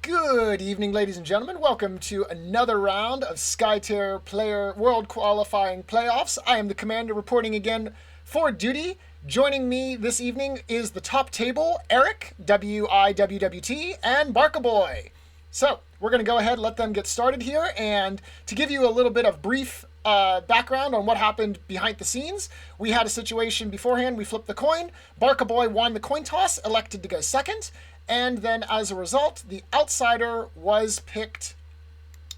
Good evening, ladies and gentlemen. Welcome to another round of Skytier Player World Qualifying Playoffs. I am the Commander reporting again for duty. Joining me this evening is the top table, Eric, WIWWT, and Barcaboy. So, we're going to go ahead and let them get started here. And to give you a little bit of brief background on what happened behind the scenes, we had a situation beforehand. We flipped the coin. Barcaboy won the coin toss, elected to go second. And then, as a result, the outsider was picked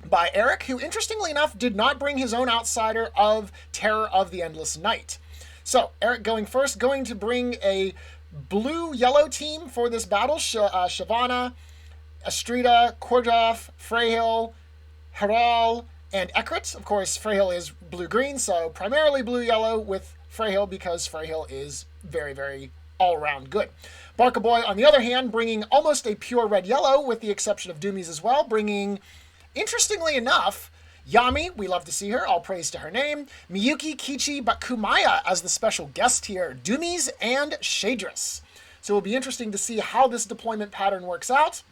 by Eric, who, interestingly enough, did not bring his own outsider of Terror of the Endless Night. So, Eric going first, going to bring a blue-yellow team for this battle. Shyvana, Astrida, Kordov, Freyhill, Heral, and Ekrit. Of course, Freyhill is blue-green, so primarily blue-yellow with Freyhill because Freyhill is very, very all-around good. Barcaboy, on the other hand, bringing almost a pure red-yellow, with the exception of Doomies as well, bringing, interestingly enough, Yami, we love to see her, all praise to her name, Miyuki, Kichi, but Kumaya as the special guest here, Doomies and Shadris. So it'll be interesting to see how this deployment pattern works out.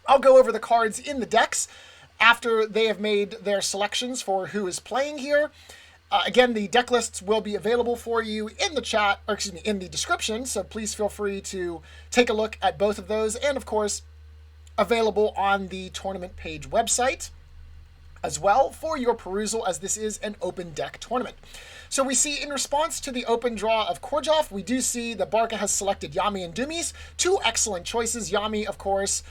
I'll go over the cards in the decks after they have made their selections for who is playing here. Again, the deck lists will be available for you in the chat, or excuse me, in the description, so please feel free to take a look at both of those, and of course, available on the tournament page website as well for your perusal, as this is an open deck tournament. So we see in response to the open draw of Kordov, we do see that Barca has selected Yami and Doomies, two excellent choices. Yami, of course,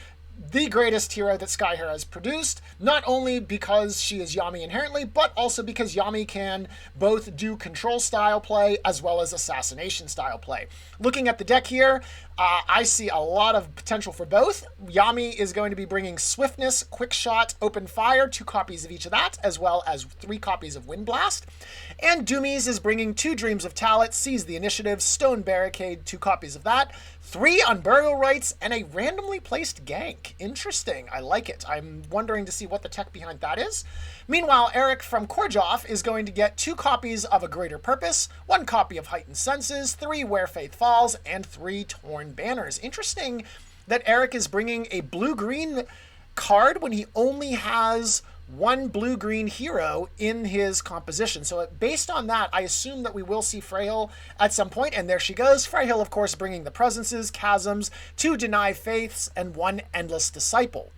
the greatest hero that Skyhero has produced, not only because she is Yami inherently, but also because Yami can both do control style play as well as assassination style play. Looking at the deck here, I see a lot of potential for both. Yami is going to be bringing Swiftness, Quick Shot, Open Fire, 2 copies of each of that, as well as 3 copies of Wind Blast. And Doomies is bringing 2 Dreams of Talit, Seize the Initiative, Stone Barricade, 2 copies of that, 3 on Burial Rites, and a randomly placed Gank. Interesting. I like it. I'm wondering to see what the tech behind that is. Meanwhile, Eric from Kordov is going to get 2 copies of A Greater Purpose, 1 copy of Heightened Senses, 3 Where Faith Falls, and 3 Torn Banners. Interesting that Eric is bringing a blue-green card when he only has 1 blue-green hero in his composition. So based on that, I assume that we will see Freyhill at some point, and there she goes. Freyhill, of course, bringing the Presences, Chasms, 2 Deny Faiths, and 1 Endless Disciple.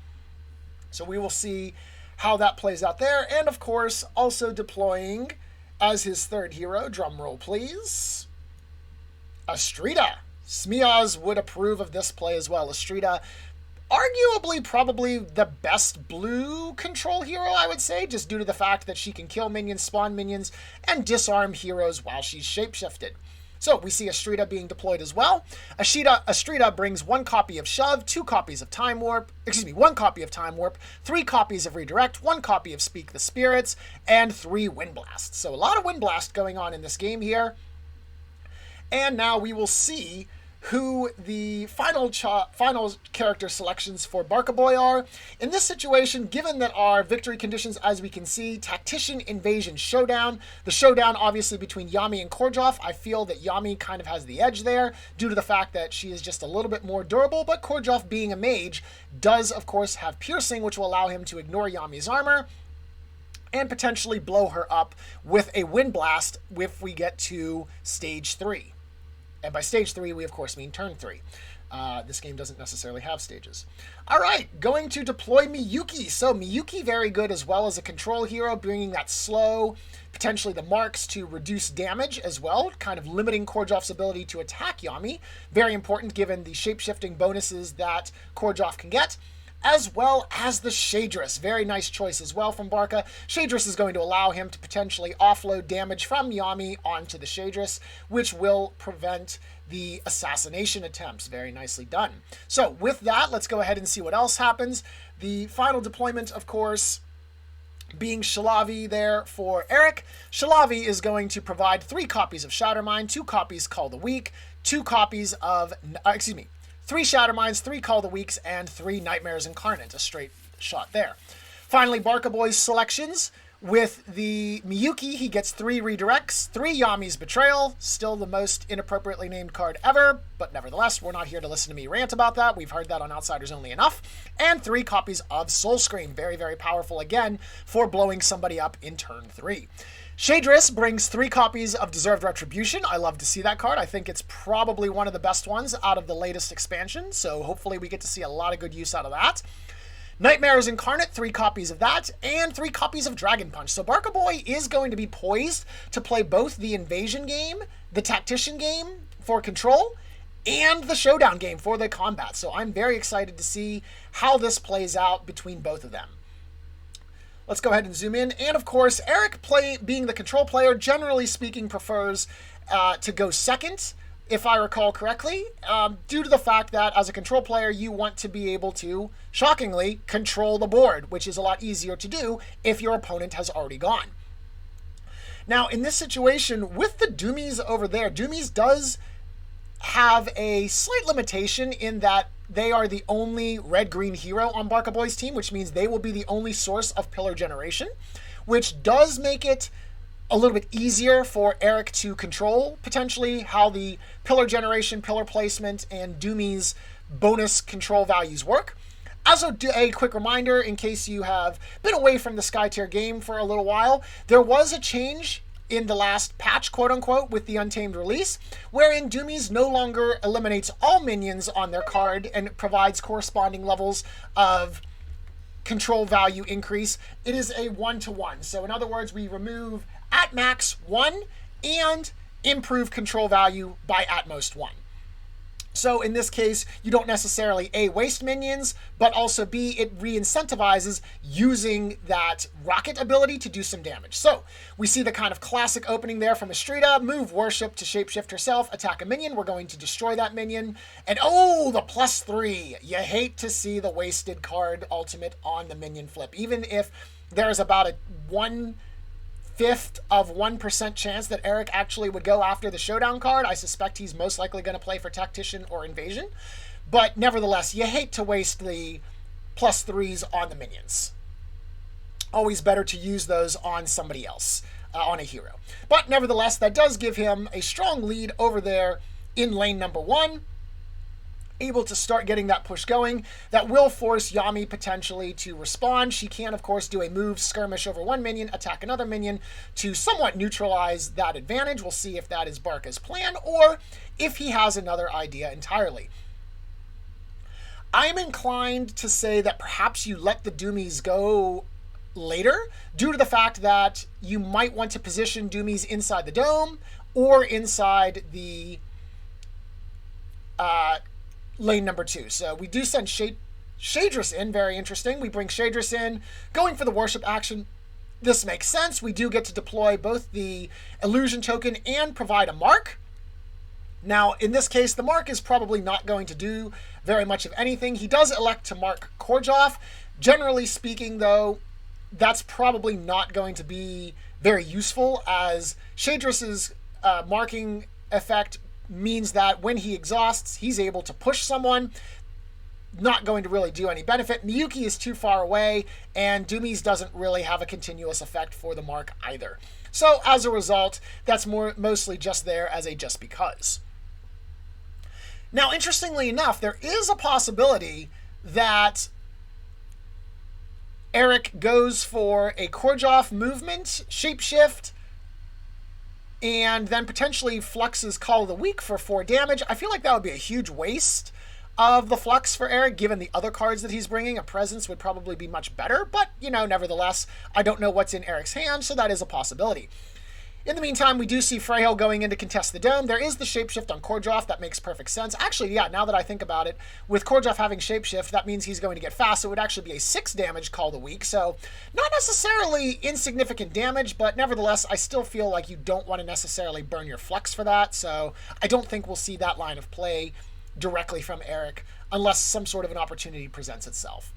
So we will see how that plays out there, and of course, also deploying as his 3rd hero, drumroll please, Astrida. Smiaz would approve of this play as well. Astrida, arguably probably the best blue control hero, I would say, just due to the fact that she can kill minions, spawn minions, and disarm heroes while she's shapeshifted. So we see Astrida being deployed as well. Astrida brings 1 copy of Shove, 2 copies of Time Warp, 1 copy of Time Warp, 3 copies of Redirect, 1 copy of Speak the Spirits, and 3 Wind Blast. So a lot of Wind Blast going on in this game here. And now we will see who the final character selections for Barcaboy are. In this situation, given that our victory conditions, as we can see, Tactician, Invasion, Showdown, the showdown obviously between Yami and Kordov, I feel that Yami kind of has the edge there due to the fact that she is just a little bit more durable, but Kordov, being a mage, does of course have Piercing, which will allow him to ignore Yami's armor and potentially blow her up with a Wind Blast if we get to stage 3. And by stage 3, we of course mean turn 3. This game doesn't necessarily have stages. All right, going to deploy Miyuki. So Miyuki, very good as well as a control hero, bringing that slow, potentially the marks to reduce damage as well, kind of limiting Kordov's ability to attack Yami. Very important given the shapeshifting bonuses that Kordov can get, as well as the Shadris. Very nice choice as well from Barca. Shadris is going to allow him to potentially offload damage from Yami onto the Shadris, which will prevent the assassination attempts. Very nicely done. So with that, let's go ahead and see what else happens. The final deployment, of course, being Shalavi there for Eric. Shalavi is going to provide 3 copies of Shattermind, 2 copies Call the Weak, 2 copies of, 3 Shatterminds, 3 Call the Weaks, and 3 Nightmares Incarnate. A straight shot there. Finally, Barcaboy's selections. With the Miyuki, he gets 3 redirects, 3 Yami's Betrayal, still the most inappropriately named card ever, but nevertheless, we're not here to listen to me rant about that. We've heard that on Outsiders Only enough. And 3 copies of Soul Scream, very, very powerful again for blowing somebody up in turn 3. Shadris brings 3 copies of Deserved Retribution. I love to see that card. I think it's probably one of the best ones out of the latest expansion, so hopefully we get to see a lot of good use out of that. Nightmares Incarnate, 3 copies of that, and 3 copies of Dragon Punch. So Barcaboy is going to be poised to play both the Invasion game, the Tactician game for control, and the Showdown game for the combat. So I'm very excited to see how this plays out between both of them. Let's go ahead and zoom in. And of course, Eric, being the control player, generally speaking, prefers to go second, if I recall correctly, due to the fact that as a control player, you want to be able to, shockingly, control the board, which is a lot easier to do if your opponent has already gone. Now, in this situation, with the Doomies over there, Doomies does have a slight limitation in that they are the only red-green hero on Barcaboy's team, which means they will be the only source of pillar generation, which does make it a little bit easier for Eric to control, potentially, how the pillar generation, pillar placement, and Doomie's bonus control values work. As a quick reminder, in case you have been away from the Skytier game for a little while, there was a change in the last patch, quote-unquote, with the Untamed release, wherein Doomies no longer eliminates all minions on their card and provides corresponding levels of control value increase. It is a 1-to-1. So in other words, we remove at max 1 and improve control value by at most 1. So in this case, you don't necessarily A, waste minions, but also B, it re-incentivizes using that rocket ability to do some damage. So we see the kind of classic opening there from Estrida, move Worship to shapeshift herself, attack a minion, we're going to destroy that minion, and oh, the +3. You hate to see the wasted card ultimate on the minion flip, even if there's about a 1/5 of 1% chance that Eric actually would go after the Showdown card. I suspect he's most likely going to play for Tactician or Invasion. But nevertheless, you hate to waste the +3s on the minions. Always better to use those on somebody else, on a hero. But nevertheless, that does give him a strong lead over there in lane number 1. Able to start getting that push going. That will force Yami potentially to respond. She can, of course, do a move, skirmish over one minion, attack another minion to somewhat neutralize that advantage. We'll see if that is Barca's plan or if he has another idea entirely. I'm inclined to say that perhaps you let the Doomies go later due to the fact that you might want to position Doomies inside the dome or inside the lane number 2. So we do send Shadris in, very interesting. We bring Shadris in, going for the worship action. This makes sense. We do get to deploy both the illusion token and provide a mark. Now, in this case, the mark is probably not going to do very much of anything. He does elect to mark Korjov. Generally speaking, though, that's probably not going to be very useful, as Shadris's marking effect means that when he exhausts, he's able to push someone. Not going to really do any benefit. Miyuki is too far away, and Doomies doesn't really have a continuous effect for the mark either. So as a result, that's mostly just there as a just because. Now, interestingly enough, there is a possibility that Eric goes for a Korjov movement, shapeshift, and then potentially fluxes Call of the Week for 4 damage. I feel like that would be a huge waste of the flux for Eric, given the other cards that he's bringing. A presence would probably be much better, but, nevertheless, I don't know what's in Eric's hand, so that is a possibility. In the meantime, we do see Freyhill going in to contest the dome. There is the shapeshift on Korjov. That makes perfect sense. Actually, yeah, now that I think about it, with Korjov having shapeshift, that means he's going to get fast. So it would actually be a 6 damage Call of the Week. So not necessarily insignificant damage, but nevertheless, I still feel like you don't want to necessarily burn your flux for that. So I don't think we'll see that line of play directly from Eric unless some sort of an opportunity presents itself.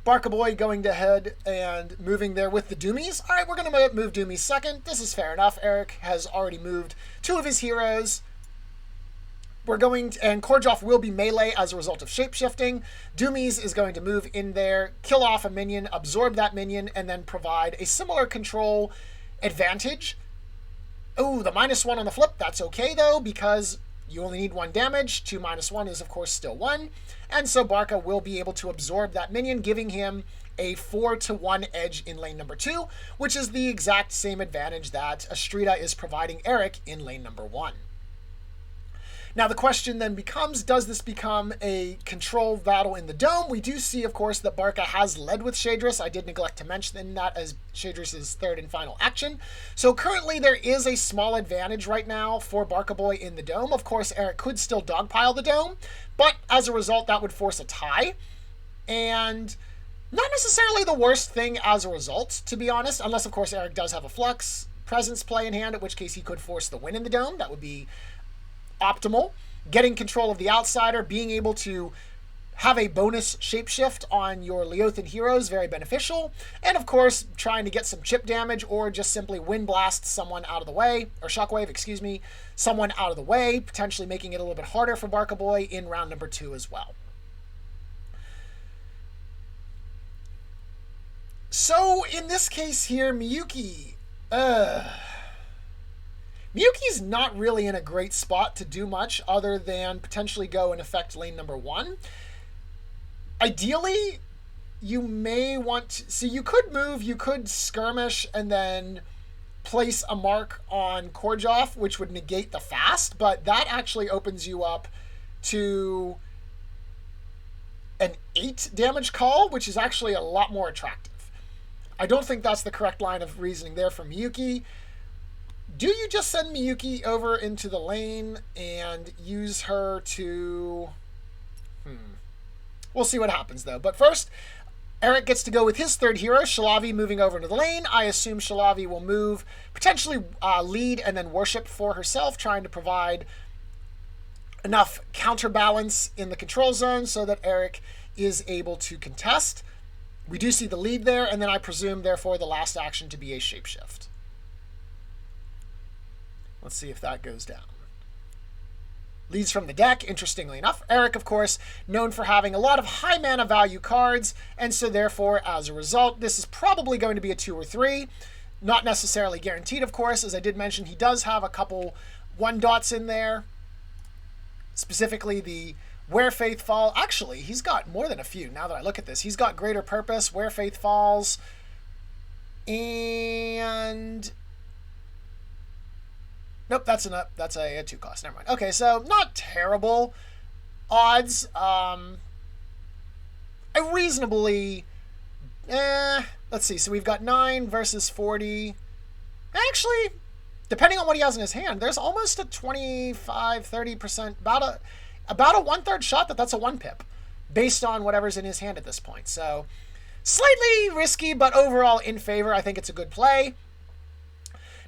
Barcaboy going ahead and moving there with the Doomies. All right, we're going to move Doomies second. This is fair enough. Eric has already moved 2 of his heroes. we're going to, and Korjov will be melee as a result of shapeshifting. Doomies is going to move in there, kill off a minion, absorb that minion, and then provide a similar control advantage. Oh, the -1 on the flip, that's okay though, because you only need 1 damage. 2 - 1 is of course still 1. And so Barca will be able to absorb that minion, giving him a 4-1 edge in lane number 2, which is the exact same advantage that Astrida is providing Eric in lane number 1. Now the question then becomes, does this become a control battle in the dome? We do see, of course, that Barca has led with Shadris. I did neglect to mention that as Shadris' third and final action. So currently there is a small advantage right now for Barcaboy in the dome. Of course, Eric could still dogpile the dome, but as a result, that would force a tie. And not necessarily the worst thing as a result, to be honest, unless, of course, Eric does have a Flux Presence play in hand, at which case he could force the win in the dome. That would be optimal. Getting control of the outsider, being able to have a bonus shapeshift on your Leothan heroes, very beneficial. And of course, trying to get some chip damage or just simply wind blast someone out of the way, or shockwave, excuse me, someone out of the way, potentially making it a little bit harder for Barcaboy in round number 2 as well. So in this case here, Miyuki, Miyuki's not really in a great spot to do much other than potentially go and affect lane number 1. Ideally, you may want to, so you could move, you could skirmish and then place a mark on Korjov, which would negate the fast, but that actually opens you up to an 8 damage call, which is actually a lot more attractive. I don't think that's the correct line of reasoning there for Miyuki. Do you just send Miyuki over into the lane and use her to... We'll see what happens, though. But first, Eric gets to go with his third hero, Shalavi, moving over into the lane. I assume Shalavi will move, potentially lead and then worship for herself, trying to provide enough counterbalance in the control zone so that Eric is able to contest. We do see the lead there, and then I presume, therefore, the last action to be a shapeshift. Let's see if that goes down. Leads from the deck, interestingly enough. Eric, of course, known for having a lot of high mana value cards, and so therefore, as a result, this is probably going to be a 2 or 3. Not necessarily guaranteed, of course. As I did mention, he does have a couple 1-dots in there. Specifically, the Where Faith Falls. Actually, he's got more than a few, now that I look at this. He's got Greater Purpose, Where Faith Falls, and... Nope, that's a 2 cost. Never mind. Okay, so not terrible odds. A reasonably... let's see. So we've got 9 versus 40. Actually, depending on what he has in his hand, there's almost a 25-30%, about a 1/3 shot that's a 1-pip, based on whatever's in his hand at this point. So slightly risky, but overall in favor. I think it's a good play.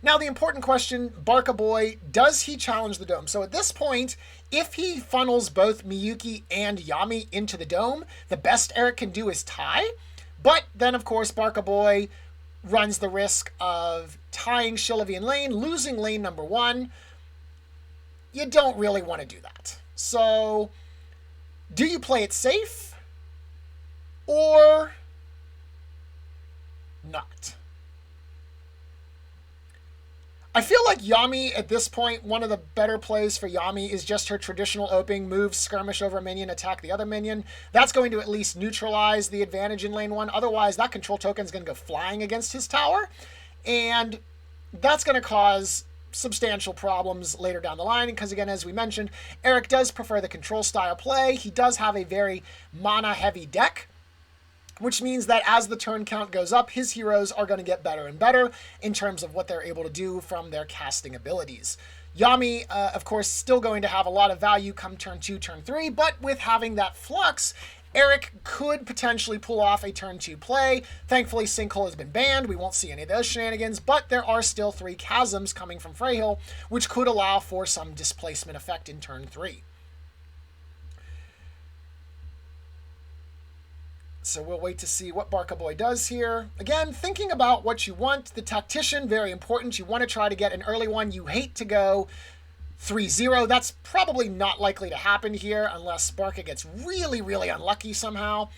Now, the important question, Barcaboy, does he challenge the dome? So at this point, if he funnels both Miyuki and Yami into the dome, the best Eric can do is tie. But then, of course, Barcaboy runs the risk of tying Shalavi in lane, losing lane number 1. You don't really want to do that. So, do you play it safe or not? I feel like Yami, at this point, one of the better plays for Yami is just her traditional opening move, skirmish over a minion, attack the other minion. That's going to at least neutralize the advantage in lane 1. Otherwise, that control token is going to go flying against his tower, and that's going to cause substantial problems later down the line, because again, as we mentioned, Eric does prefer the control style play. He does have a very mana-heavy deck, which means that as the turn count goes up, his heroes are going to get better and better in terms of what they're able to do from their casting abilities. Yami, of course, still going to have a lot of value come turn 2, turn 3, but with having that flux, Eric could potentially pull off a turn 2 play. Thankfully, Sinkhole has been banned. We won't see any of those shenanigans, but there are still 3 chasms coming from Freyhill, which could allow for some displacement effect in turn 3. So we'll wait to see what Barcaboy does here. Again, thinking about what you want. The Tactician, very important. You want to try to get an early one. You hate to go 3-0. That's probably not likely to happen here unless Barca gets really, really unlucky somehow.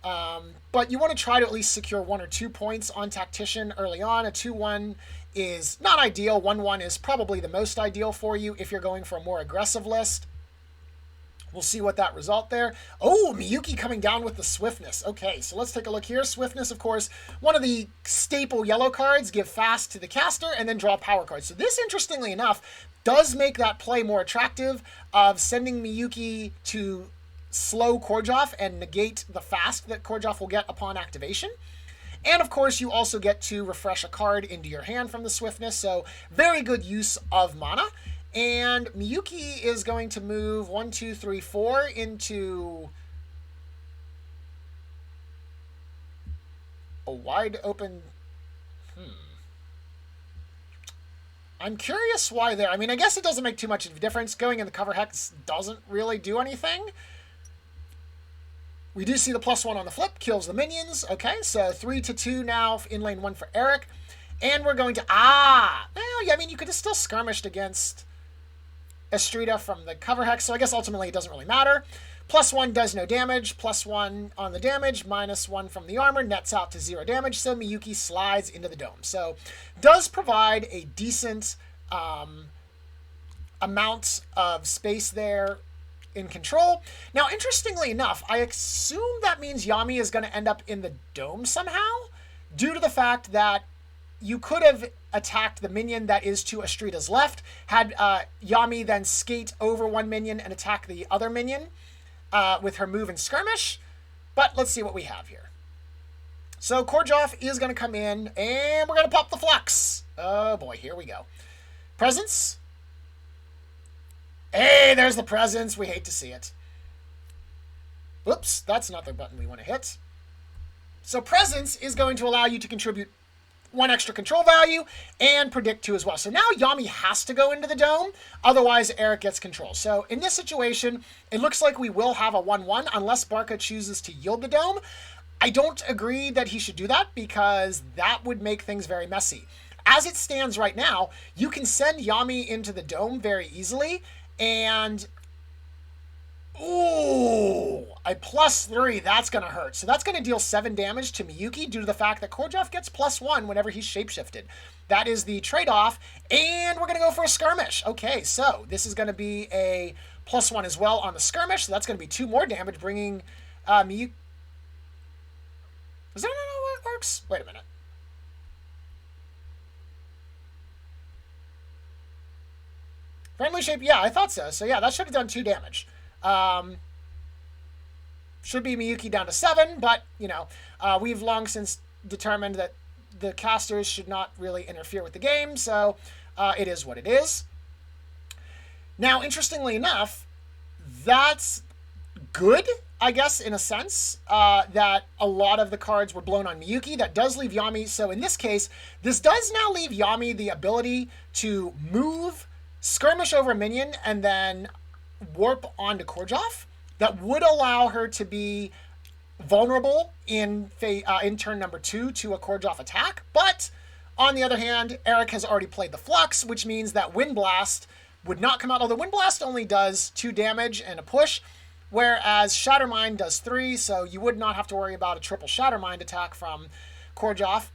But you want to try to at least secure 1 or 2 points on Tactician early on. A 2-1 is not ideal. 1-1 is probably the most ideal for you if you're going for a more aggressive list. We'll see what that result there. Oh, Miyuki coming down with the Swiftness. Okay, so let's take a look here. Swiftness, of course, one of the staple yellow cards. Give fast to the caster and then draw power cards. So this, interestingly enough, does make that play more attractive of sending Miyuki to slow Korjov and negate the fast that Korjov will get upon activation. And of course, you also get to refresh a card into your hand from the Swiftness. So very good use of mana. And Miyuki is going to move 1, 2, 3, 4 into a wide open. I'm curious why there. I mean, I guess it doesn't make too much of a difference. Going in the cover hex doesn't really do anything. We do see the +1 on the flip, kills the minions. Okay, so 3-2 now in lane 1 for Eric. And we're going to, well, yeah, I mean, you could have still skirmished against Estrida from the cover hex, so I guess ultimately it doesn't really matter. +1 does no damage, +1 on the damage, -1 from the armor, nets out to 0 damage, so Miyuki slides into the dome. So does provide a decent amount of space there in control. Now, interestingly enough, I assume that means Yami is going to end up in the dome somehow, due to the fact that you could have attacked the minion that is to Estrida's left, had Yami then skate over one minion and attack the other minion with her move and skirmish. But let's see what we have here. So Korjov is going to come in, and we're going to pop the Flux. Oh boy, here we go. Presence. Hey, there's the presence. We hate to see it. Whoops, that's not the button we want to hit. So presence is going to allow you to contribute 1 extra control value and predict 2 as well. So now Yami has to go into the dome, otherwise Eric gets control. So in this situation, it looks like we will have a 1-1 unless Barca chooses to yield the dome. I don't agree that he should do that because that would make things very messy. As it stands right now, you can send Yami into the dome very easily, and ooh, a +3, that's going to hurt. So that's going to deal 7 damage to Miyuki due to the fact that Korjov gets +1 whenever he's shapeshifted. That is the trade-off, and we're going to go for a skirmish. Okay, so this is going to be a +1 as well on the skirmish, so that's going to be 2 more damage, bringing Miyuki. Is that not how it works? Wait a minute. Friendly shape, yeah, I thought so. So yeah, that should have done 2 damage. Should be Miyuki down to 7, but, you know, we've long since determined that the casters should not really interfere with the game, so it is what it is. Now, interestingly enough, that's good, I guess, in a sense, that a lot of the cards were blown on Miyuki. That does leave Yami, so in this case, this does now leave Yami the ability to move, skirmish over a minion, and then warp onto Korjov. That would allow her to be vulnerable in turn number 2 to a Korjov attack. But on the other hand, Eric has already played the Flux, which means that Wind Blast would not come out. Although Wind Blast only does 2 damage and a push, whereas Shatter Mind does 3, so you would not have to worry about a triple Shatter Mind attack from Korjov.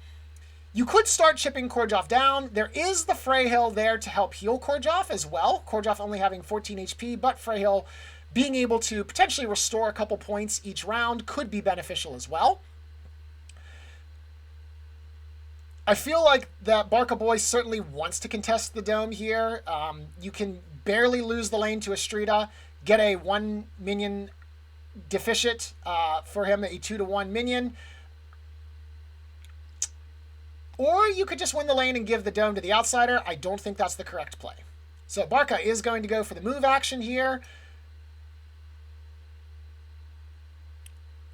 You could start chipping Korjov down. There is the Freyhill there to help heal Korjov as well. Korjov only having 14 HP, but Freyhill being able to potentially restore a couple points each round could be beneficial as well. I feel like that Barcaboy certainly wants to contest the dome here. You can barely lose the lane to Estrida, get a 1 minion deficit for him, a 2-1 minion. Or you could just win the lane and give the dome to the outsider. I don't think that's the correct play. So Barca is going to go for the move action here.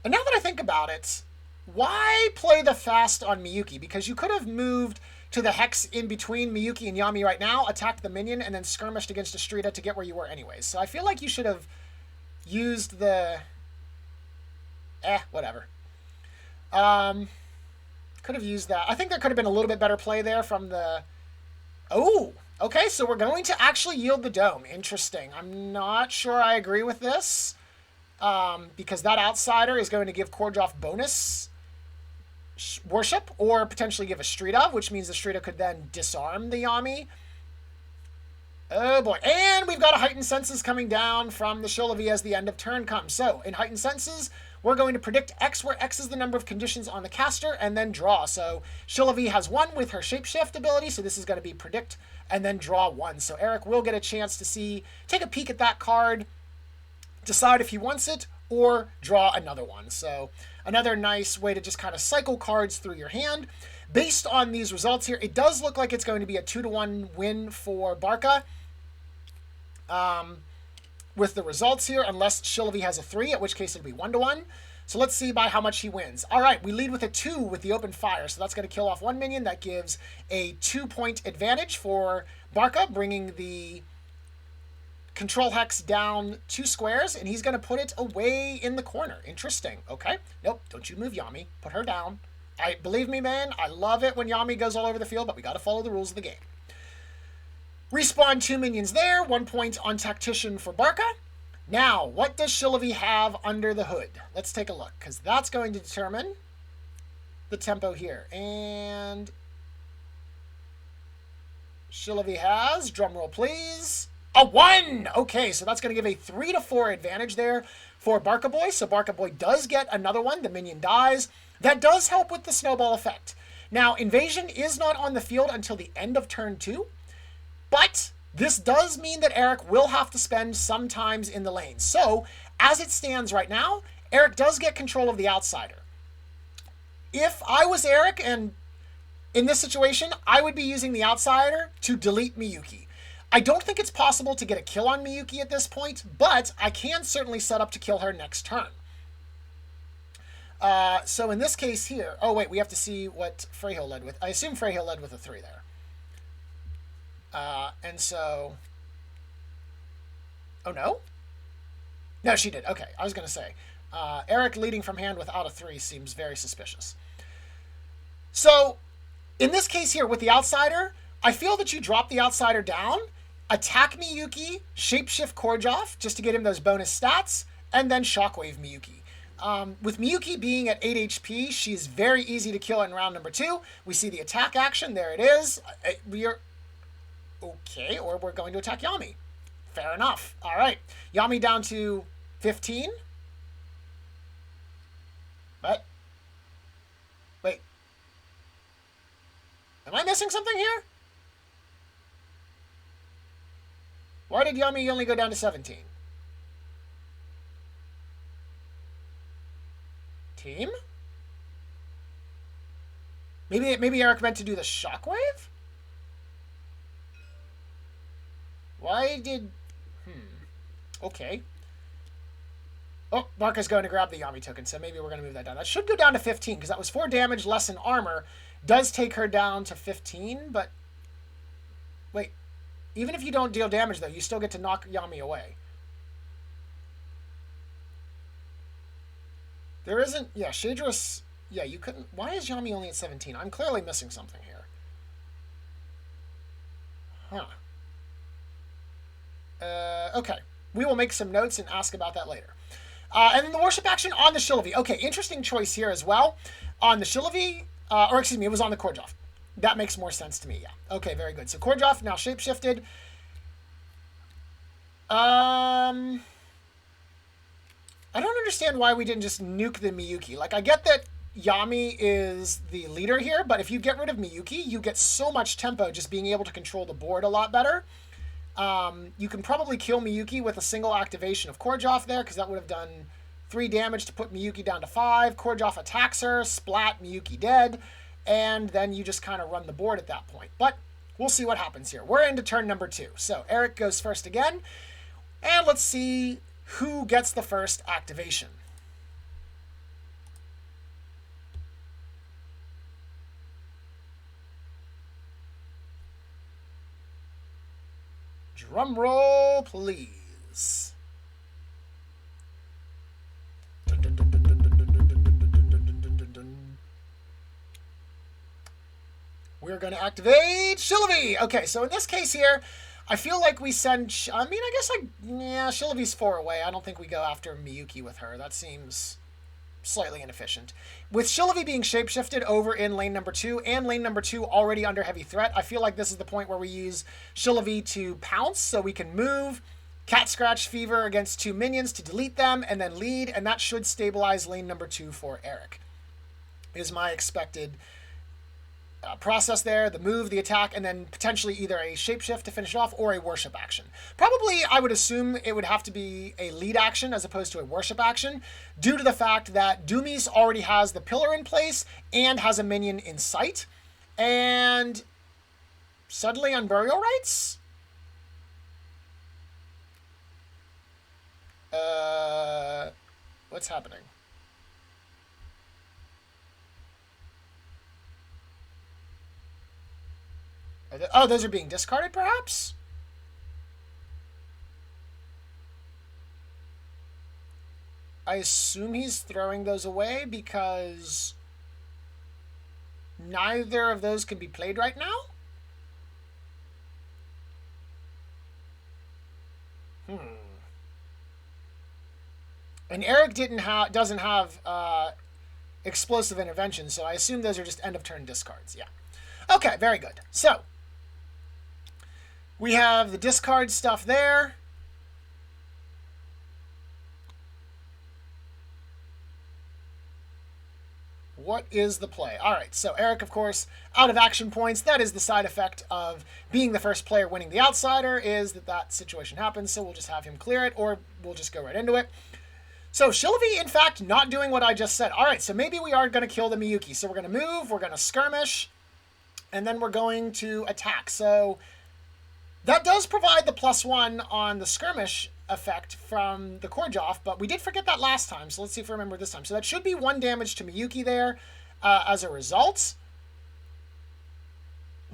And now that I think about it, why play the fast on Miyuki? Because you could have moved to the hex in between Miyuki and Yami right now, attacked the minion, and then skirmished against Estrida to get where you were anyways. So I feel like you should have used the... whatever. Could have used that. I think there could have been a little bit better play there from the... Oh! Okay, so we're going to actually yield the dome. Interesting. I'm not sure I agree with this. Because that outsider is going to give Kordjoff bonus worship, or potentially give a Street of, which means the Street of could then disarm the Yami. Oh boy. And we've got a Heightened Senses coming down from the Shulavi as the end of turn comes. So in Heightened Senses, we're going to predict X, where X is the number of conditions on the caster, and then draw. So Shulavi has 1 with her Shapeshift ability, so this is going to be predict and then draw 1. So Eric will get a chance to take a peek at that card, decide if he wants it, or draw another one. So another nice way to just kind of cycle cards through your hand. Based on these results here, it does look like it's going to be a 2-1 win for Barca. With the results here, unless Shulavi has a 3, at which case it'll be 1-1. So let's see by how much he wins. All right, we lead with a 2 with the open fire. So that's going to kill off 1 minion. That gives a 2-point advantage for Barca, bringing the control hex down 2 squares, and he's going to put it away in the corner. Interesting. Okay. Nope, don't you move Yami. Put her down. Believe me, man, I love it when Yami goes all over the field, but we got to follow the rules of the game. Respawn 2 minions there. 1 point on Tactician for Barca. Now, what does Shulavi have under the hood? Let's take a look, because that's going to determine the tempo here. And Shulavi has, drumroll please, a 1! Okay, so that's going to give a 3-4 advantage there for Barcaboy. So Barcaboy does get another one. The minion dies. That does help with the snowball effect. Now, Invasion is not on the field until the end of turn 2, but this does mean that Eric will have to spend some times in the lane. So, as it stands right now, Eric does get control of the outsider. If I was Eric, and in this situation, I would be using the outsider to delete Miyuki. I don't think it's possible to get a kill on Miyuki at this point, but I can certainly set up to kill her next turn. So in this case here... Oh, wait, we have to see what Freyhill led with. I assume Freyhill led with a 3 there. And so... Oh, no? No, she did. Okay, I was going to say. Eric leading from hand without a 3 seems very suspicious. So, in this case here, with the outsider, I feel that you drop the outsider down, attack Miyuki, shapeshift Kordjoff, just to get him those bonus stats, and then shockwave Miyuki. With Miyuki being at 8 HP, she's very easy to kill in round number 2. We see the attack action. There it is. We are... Okay, or we're going to attack Yami. Fair enough. All right. Yami down to 15. But... Wait. Am I missing something here? Why did Yami only go down to 17? Team? Maybe Eric meant to do the shockwave? Why did... Okay. Oh, Barca's going to grab the Yami token, so maybe we're going to move that down. That should go down to 15, because that was 4 damage less in armor. Does take her down to 15, but... Wait. Even if you don't deal damage, though, you still get to knock Yami away. There isn't... Yeah, Shadris... Yeah, you couldn't... Why is Yami only at 17? I'm clearly missing something here. Huh. Okay. We will make some notes and ask about that later. And then the worship action on the Shulavi. Okay, interesting choice here as well. On the Shulavi... or excuse me, it was on the Kordjoff. That makes more sense to me, yeah. Okay, very good. So Kordjoff now shapeshifted. I don't understand why we didn't just nuke the Miyuki. Like, I get that Yami is the leader here, but if you get rid of Miyuki, you get so much tempo just being able to control the board a lot better. You can probably kill Miyuki with a single activation of Kordjoff there, because that would have done 3 damage to put Miyuki down to 5. Kordjoff attacks her, splat, Miyuki dead, and then you just kind of run the board at that point. But we'll see what happens here. We're into turn number 2. So Eric goes first again, and let's see who gets the first activation. Drum roll, please. Dun, dun, dun, dun, dun, dun, dun, dun, dun, dun, dun, dun, dun. We're going to activate Shillavi. Okay, so in this case here, I feel like we send... I guess, yeah, Shillavi's 4 away. I don't think we go after Miyuki with her. That seems slightly inefficient. With Shillavi being shapeshifted over in lane number 2, and lane number 2 already under heavy threat, I feel like this is the point where we use Shillavi to pounce, so we can move, Cat Scratch Fever against 2 minions to delete them, and then lead, and that should stabilize lane number 2 for Eric. Is my expected process there, the move, the attack, and then potentially either a shapeshift to finish it off or a worship action. Probably, I would assume it would have to be a lead action as opposed to a worship action, due to the fact that Doomies already has the pillar in place and has a minion in sight. And suddenly on Burial Rites? What's happening? Oh, those are being discarded, perhaps? I assume he's throwing those away because neither of those can be played right now? And Eric doesn't have explosive intervention, so I assume those are just end of turn discards. Yeah. Okay, very good. So we have the discard stuff there. What is the play? All right, so Eric, of course, out of action points. That is the side effect of being the first player winning the outsider, is that situation happens, so we'll just have him clear it, or we'll just go right into it. So Shillavi, in fact, not doing what I just said. All right, so maybe we are going to kill the Miyuki. So we're going to move, we're going to skirmish, and then we're going to attack. So that does provide the +1 on the skirmish effect from the Korjoff, but we did forget that last time, so let's see if we remember this time. So that should be 1 damage to Miyuki there as a result.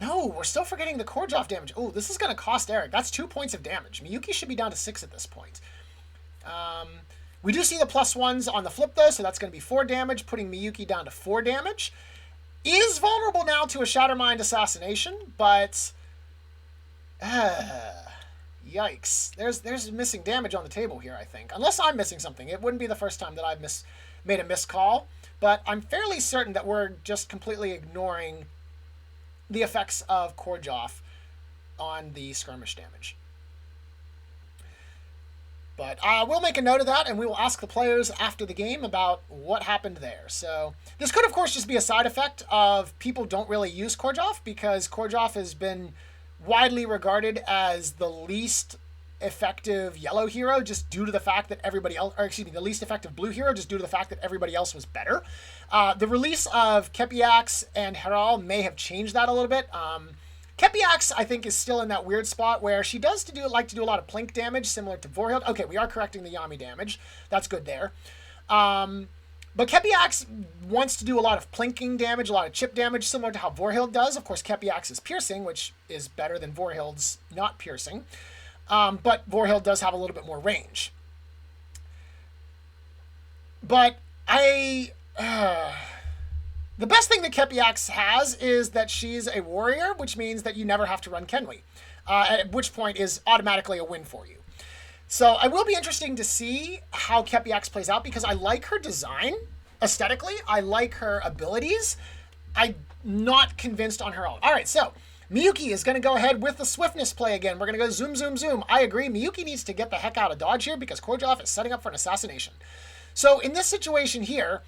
No, we're still forgetting the Korjoff damage. Oh, this is going to cost Eric. That's 2 points of damage. Miyuki should be down to 6 at this point. We do see the +1s on the flip, though, so that's going to be 4 damage, putting Miyuki down to 4 damage. Is vulnerable now to a Shattermind assassination, but... yikes. There's missing damage on the table here, I think. Unless I'm missing something. It wouldn't be the first time that I've made a miscall, but I'm fairly certain that we're just completely ignoring the effects of Korjoff on the skirmish damage. But we'll make a note of that, and we will ask the players after the game about what happened there. So this could, of course, just be a side effect of people don't really use Korjoff, because Korjoff has been widely regarded as the least effective yellow hero, just due to the fact that everybody else, or excuse me, the least effective blue hero, just due to the fact that everybody else was better. The release of Kepiax and Heral may have changed that a little bit. Kepiax, I think, is still in that weird spot where she does like to do a lot of plink damage, similar to Vorhild. Okay, we are correcting the Yami damage. That's good there. But Kepiax wants to do a lot of plinking damage, a lot of chip damage, similar to how Vorhild does. Of course, Kepiax is piercing, which is better than Vorhild's not piercing. But Vorhild does have a little bit more range. But the best thing that Kepiax has is that she's a warrior, which means that you never have to run Kenwi, at which point is automatically a win for you. So I will be interesting to see how Kepiax plays out, because I like her design aesthetically. I like her abilities. I'm not convinced on her own. All right, so Miyuki is going to go ahead with the swiftness play again. We're going to go zoom, zoom, zoom. I agree. Miyuki needs to get the heck out of dodge here, because Korjoff is setting up for an assassination. So in this situation here,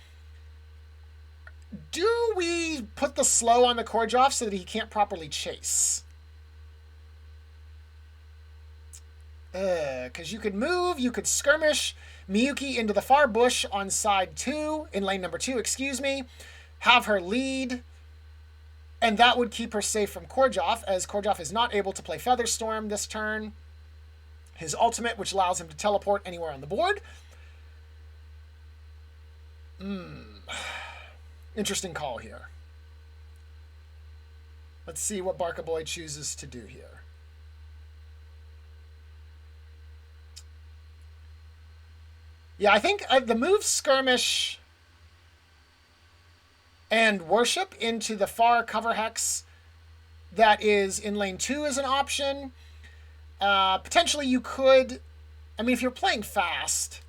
do we put the slow on the Korjoff so that he can't properly chase? Because you could move, you could skirmish Miyuki into the far bush on side 2, in lane number 2, excuse me, have her lead, and that would keep her safe from Korjoff, as Korjoff is not able to play Featherstorm this turn. His ultimate, which allows him to teleport anywhere on the board. Interesting call here. Let's see what Barcaboy chooses to do here. Yeah, I think the move skirmish and worship into the far cover hex that is in lane 2 is an option. Potentially you could, I mean, if you're playing fast,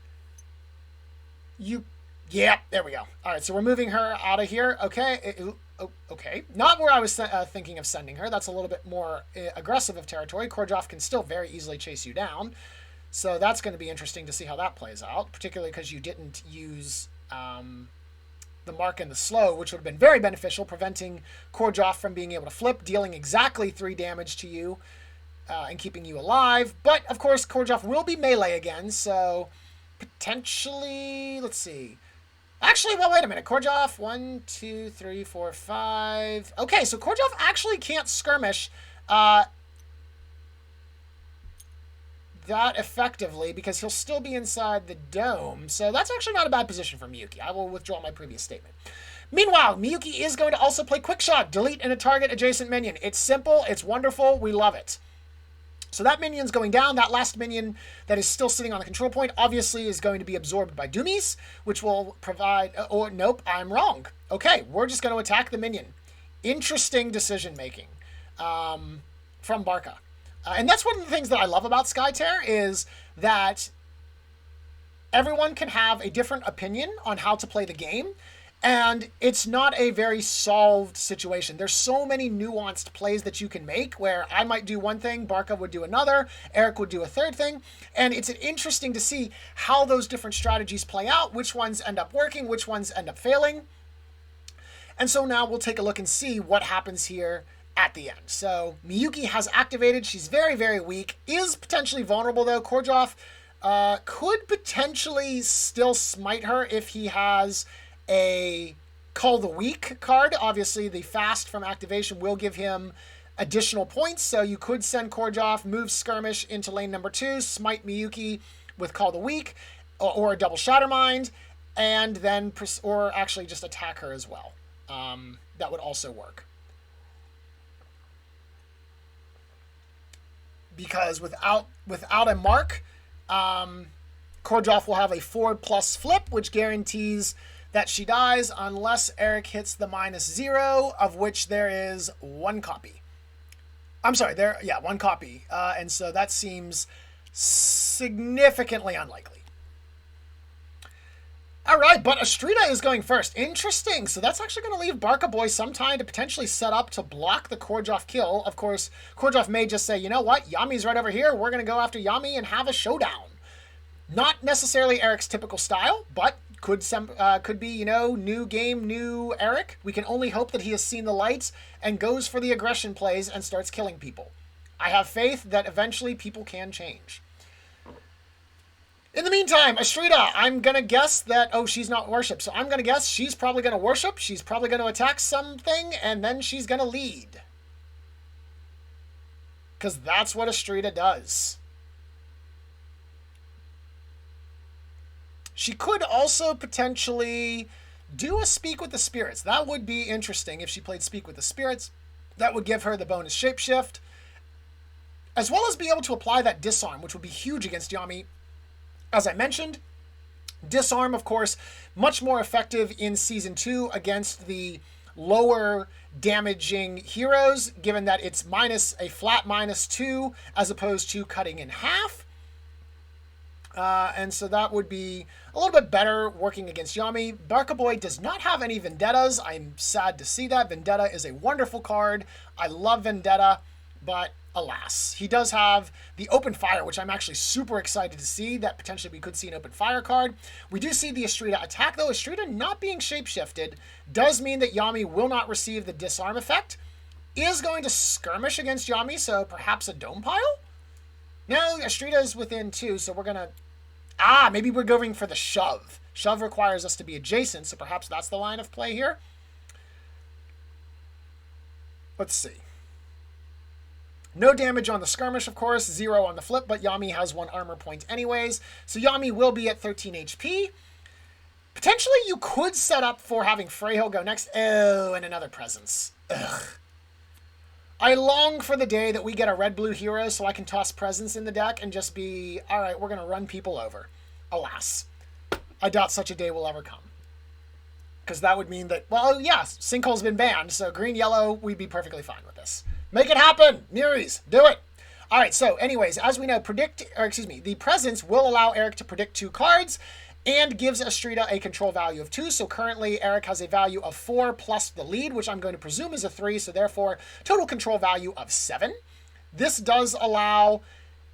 yeah, there we go. All right, so we're moving her out of here. Okay, okay. Not where I was thinking of sending her. That's a little bit more aggressive of territory. Kordjoff can still very easily chase you down. So that's going to be interesting to see how that plays out, particularly because you didn't use the mark and the slow, which would have been very beneficial, preventing Kordjoff from being able to flip, dealing exactly 3 damage to you and keeping you alive. But, of course, Kordjoff will be melee again, so potentially, let's see. Actually, well, wait a minute. Kordjoff, 1, 2, 3, 4, 5. Okay, so Kordjoff actually can't skirmish that effectively because he'll still be inside the dome. So that's actually not a bad position for Miyuki. I will withdraw my previous statement. Meanwhile, Miyuki is going to also play Quick Shot, delete and a target adjacent minion. It's simple, it's wonderful, we love it. So that minion's going down. That last minion that is still sitting on the control point obviously is going to be absorbed by Doomies, which will provide... oh, nope, I'm wrong. Okay, we're just going to attack the minion. Interesting decision making from Barca. And that's one of the things that I love about Skytear is that everyone can have a different opinion on how to play the game. And it's not a very solved situation. There's so many nuanced plays that you can make where I might do one thing, Barca would do another, Eric would do a third thing. And it's interesting to see how those different strategies play out, which ones end up working, which ones end up failing. And so now we'll take a look and see what happens here at the end. So Miyuki has activated. She's very, very weak. Is potentially vulnerable, though. Kordjoff could potentially still smite her if he has a Call the Weak card. Obviously, the fast from activation will give him additional points. So you could send Kordjoff, move Skirmish into lane number 2, smite Miyuki with Call the Weak, or a double Shattermind, and then, or actually just attack her as well. That would also work. Because without a mark, Kordjoff will have a 4+ flip, which guarantees that she dies unless Eric hits the -0, of which there is 1 copy. I'm sorry, 1 copy. And so that seems significantly unlikely. All right, but Astrida is going first. Interesting. So that's actually going to leave Barcaboy some time to potentially set up to block the Kordjoff kill. Of course, Kordjoff may just say, you know what? Yami's right over here. We're going to go after Yami and have a showdown. Not necessarily Eric's typical style, but could be, you know, new game, new Eric. We can only hope that he has seen the lights and goes for the aggression plays and starts killing people. I have faith that eventually people can change. In the meantime, Astrida, I'm going to guess that, oh, she's not worship. So I'm going to guess she's probably going to worship. She's probably going to attack something, and then she's going to lead. Because that's what Astrida does. She could also potentially do a Speak with the Spirits. That would be interesting if she played Speak with the Spirits. That would give her the bonus Shapeshift, as well as be able to apply that Disarm, which would be huge against Yami. As I mentioned, Disarm, of course, much more effective in Season 2 against the lower damaging heroes, given that it's a flat -2 as opposed to cutting in half. And so that would be a little bit better working against Yami. Barcaboy does not have any Vendettas. I'm sad to see that. Vendetta is a wonderful card. I love Vendetta, but alas. He does have the Open Fire, which I'm actually super excited to see, that potentially we could see an Open Fire card. We do see the Astrida attack, though. Astrida not being shapeshifted does mean that Yami will not receive the Disarm effect. Is going to skirmish against Yami, so perhaps a Dome Pile? No, Astrida is within 2, so we're going to... maybe we're going for the Shove. Shove requires us to be adjacent, so perhaps that's the line of play here. Let's see. No damage on the skirmish, of course. 0 on the flip, but Yami has 1 armor point anyways. So Yami will be at 13 HP. Potentially, you could set up for having Freyhill go next. Oh, and another presence. Ugh. I long for the day that we get a red-blue hero so I can toss presence in the deck and just be, all right, we're going to run people over. Alas. I doubt such a day will ever come. Because that would mean that, well, yeah, Sinkhole's been banned, so green-yellow, we'd be perfectly fine with this. Make it happen, Nereis. Do it. All right, so anyways, as we know, the presence will allow Eric to predict 2 cards and gives Estrida a control value of 2. So currently Eric has a value of 4 plus the lead, which I'm going to presume is a 3. So therefore, total control value of 7. This does allow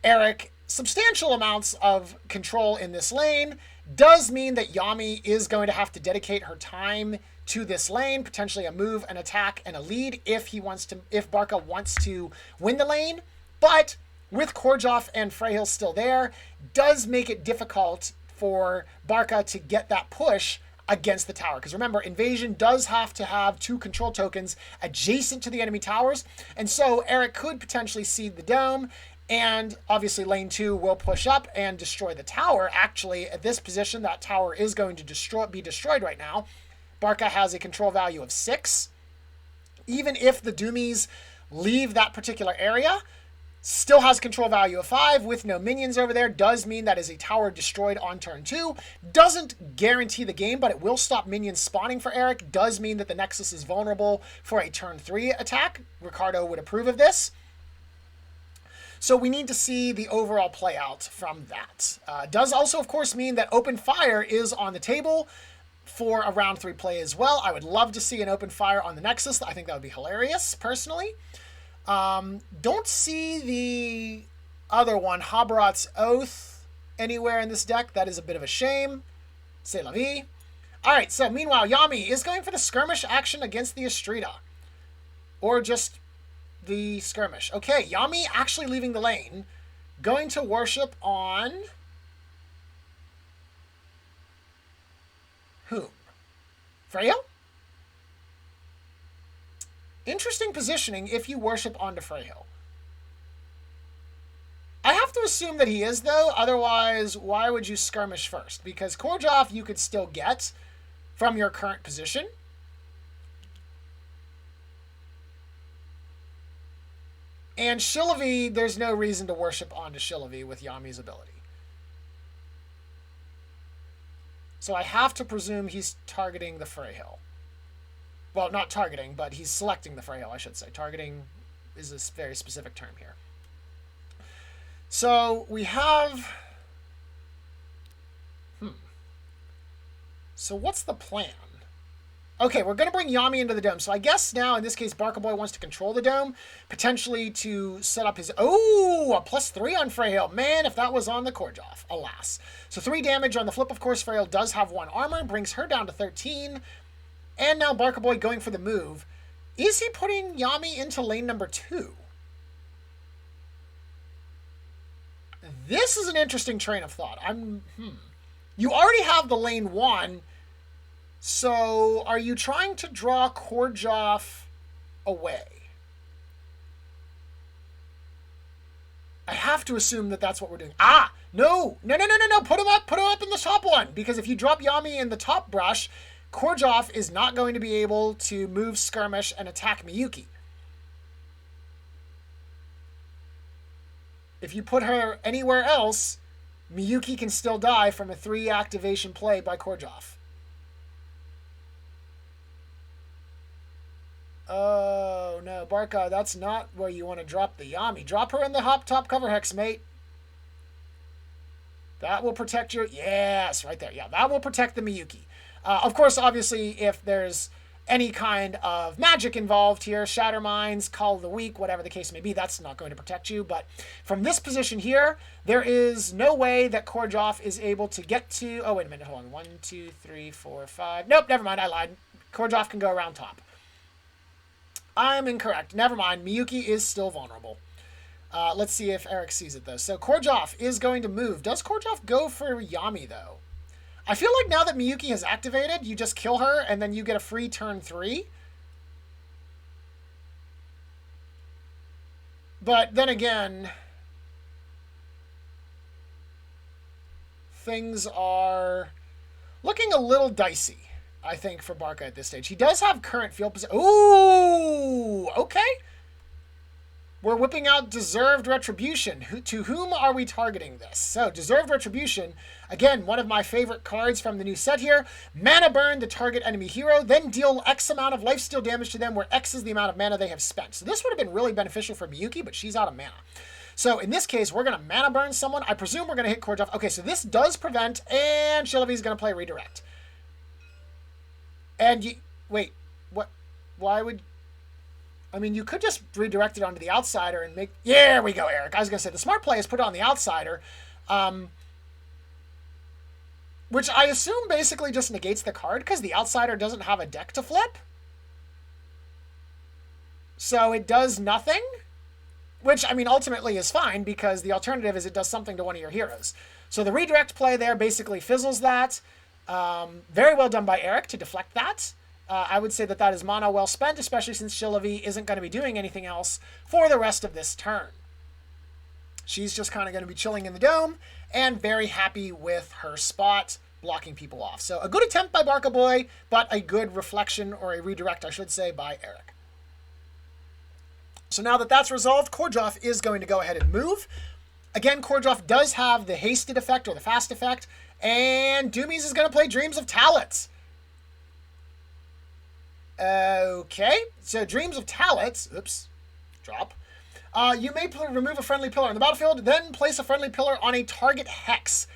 Eric substantial amounts of control in this lane. Does mean that Yami is going to have to dedicate her time to this lane, potentially a move, an attack, and a lead if Barca wants to win the lane. But with Korjov and Freyhill still there, does make it difficult for Barca to get that push against the tower. Because remember, Invasion does have to have 2 control tokens adjacent to the enemy towers. And so Eric could potentially cede the dome. And obviously lane 2 will push up and destroy the tower. Actually, at this position, that tower is going to be destroyed right now. Barca has a control value of 6. Even if the Doomies leave that particular area, still has control value of 5 with no minions over there. Does mean that is a tower destroyed on turn 2. Doesn't guarantee the game, but it will stop minions spawning for Eric. Does mean that the Nexus is vulnerable for a turn 3 attack. Ricardo would approve of this. So we need to see the overall play out from that. Does also, of course, mean that open fire is on the table for a round 3 play as well. I would love to see an open fire on the Nexus. I think that would be hilarious, personally. Don't see the other one, Habarat's Oath, anywhere in this deck. That is a bit of a shame. C'est la vie. All right, so meanwhile, Yami is going for the skirmish action against the Estrida. Or just the skirmish. Okay, Yami actually leaving the lane. Going to worship on... whom? Freyhill? Interesting positioning if you worship onto Freyhill. I have to assume that he is, though. Otherwise, why would you skirmish first? Because Korjov you could still get from your current position. And Shillavi, there's no reason to worship onto Shillavi with Yami's ability. So I have to presume he's targeting the Freyhill. Well, not targeting, but he's selecting the Freyhill, I should say. Targeting is a very specific term here. So we have... So what's the plan? Okay, we're going to bring Yami into the dome. So I guess now, in this case, Barcaboy wants to control the dome, potentially to set up his... Oh, a +3 on Freyhill. Man, if that was on the Korjov, alas. So 3 damage on the flip. Of course, Freyhill does have 1 armor, brings her down to 13. And now Barcaboy going for the move. Is he putting Yami into lane number 2? This is an interesting train of thought. You already have the lane 1... So, are you trying to draw Korjov away? I have to assume that that's what we're doing. No. Put him up in the top one. Because if you drop Yami in the top brush, Korjov is not going to be able to move, skirmish, and attack Miyuki. If you put her anywhere else, Miyuki can still die from a 3 activation play by Korjov. Oh, no, Barca, that's not where you want to drop the Yami. Drop her in the top cover hex, mate. That will protect your... Yes, right there. Yeah, that will protect the Miyuki. Of course, obviously, if there's any kind of magic involved here, Shatter Minds, Call of the Week, whatever the case may be, that's not going to protect you. But from this position here, there is no way that Korjov is able to get to... Oh, wait a minute. Hold on. 1, 2, 3, 4, 5... Nope, never mind. I lied. Korjov can go around top. I'm incorrect. Never mind. Miyuki is still vulnerable. Let's see if Eric sees it, though. So Korjov is going to move. Does Korjov go for Yami, though? I feel like now that Miyuki has activated, you just kill her, and then you get a free turn 3. But then again, things are looking a little dicey, I think, for Barca at this stage. He does have current field position. Ooh, okay. we're whipping out Deserved Retribution. To whom are we targeting this? So, Deserved Retribution, again, one of my favorite cards from the new set here. Mana burn the target enemy hero, then deal X amount of lifesteal damage to them, where X is the amount of mana they have spent. So this would have been really beneficial for Miyuki, but she's out of mana. So in this case, we're going to mana burn someone. I presume we're going to hit Kordjov. Okay, so this does prevent, and Shillavy's going to play Redirect. And wait, what? Why would... I mean, you could just redirect it onto the outsider and make... Yeah, there we go, Eric. I was going to say, the smart play is put it on the outsider, which I assume basically just negates the card because the outsider doesn't have a deck to flip. So it does nothing, which, I mean, ultimately is fine because the alternative is it does something to one of your heroes. So the redirect play there basically fizzles that. Very well done by Eric to deflect that. I would say that that is mana well spent, especially since Shillavi isn't going to be doing anything else for the rest of this turn. She's just kind of going to be chilling in the dome and very happy with her spot, blocking people off. So a good attempt by Barcaboy, but a good reflection, or a redirect, I should say, by Eric. So now that that's resolved, Kordjov is going to go ahead and move. Again, Kordjov does have the hasted effect, or the fast effect, and Doomies is going to play Dreams of Talit. Okay, so Dreams of Talit, oops, drop. You may remove a friendly pillar on the battlefield, then place a friendly pillar on a target hex.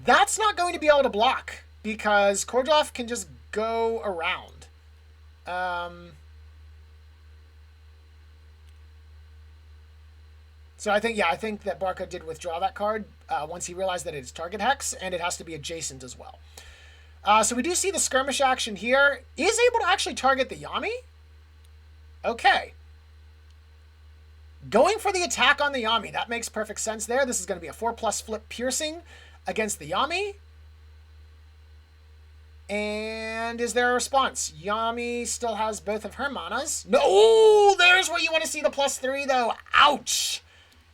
That's not going to be able to block, because Kordjov can just go around. So I think that Barca did withdraw that card once he realized that it's target hex, and it has to be adjacent as well. So we do see the skirmish action here. Is able to actually target the Yami. Okay. Going for the attack on the Yami. That makes perfect sense there. This is going to be a 4+ flip piercing against the Yami. And is there a response? Yami still has both of her manas. No, oh, there's where you want to see the +3 though. Ouch.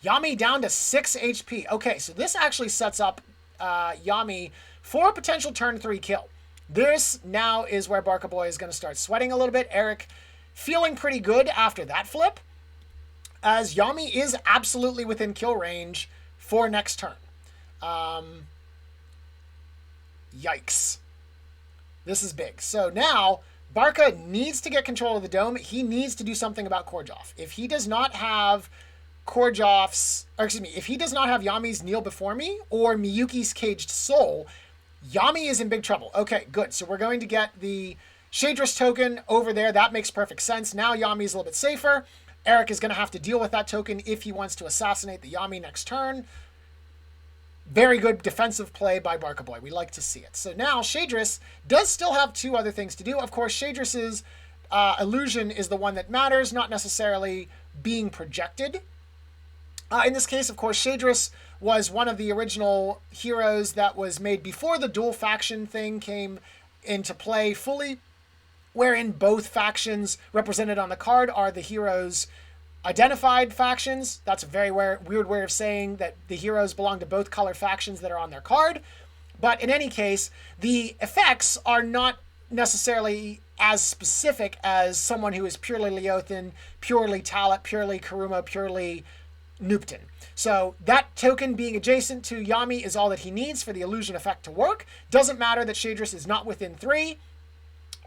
Yami down to 6 HP. Okay, so this actually sets up Yami for a potential turn 3 kill. This now is where Barcaboy is going to start sweating a little bit. Eric feeling pretty good after that flip, as Yami is absolutely within kill range for next turn. Yikes. This is big. So now Barca needs to get control of the dome. He needs to do something about Kordjov. If he does not have if he does not have Yami's Kneel Before Me or Miyuki's Caged Soul, Yami is in big trouble. Okay, good. So we're going to get the Shadris token over there. That makes perfect sense. Now Yami's a little bit safer. Eric is going to have to deal with that token if he wants to assassinate the Yami next turn. Very good defensive play by Barcaboy. We like to see it. So now Shadris does still have 2 other things to do. Of course, Shadris's illusion is the one that matters, not necessarily being projected. In this case, of course, Shadris was one of the original heroes that was made before the dual faction thing came into play fully, wherein both factions represented on the card are the heroes' identified factions. That's a very weird way of saying that the heroes belong to both color factions that are on their card. But in any case, the effects are not necessarily as specific as someone who is purely Leothan, purely Talit, purely Karuma, purely Nupton. So that token being adjacent to Yami is all that he needs for the illusion effect to work. Doesn't matter that Shadris is not within 3.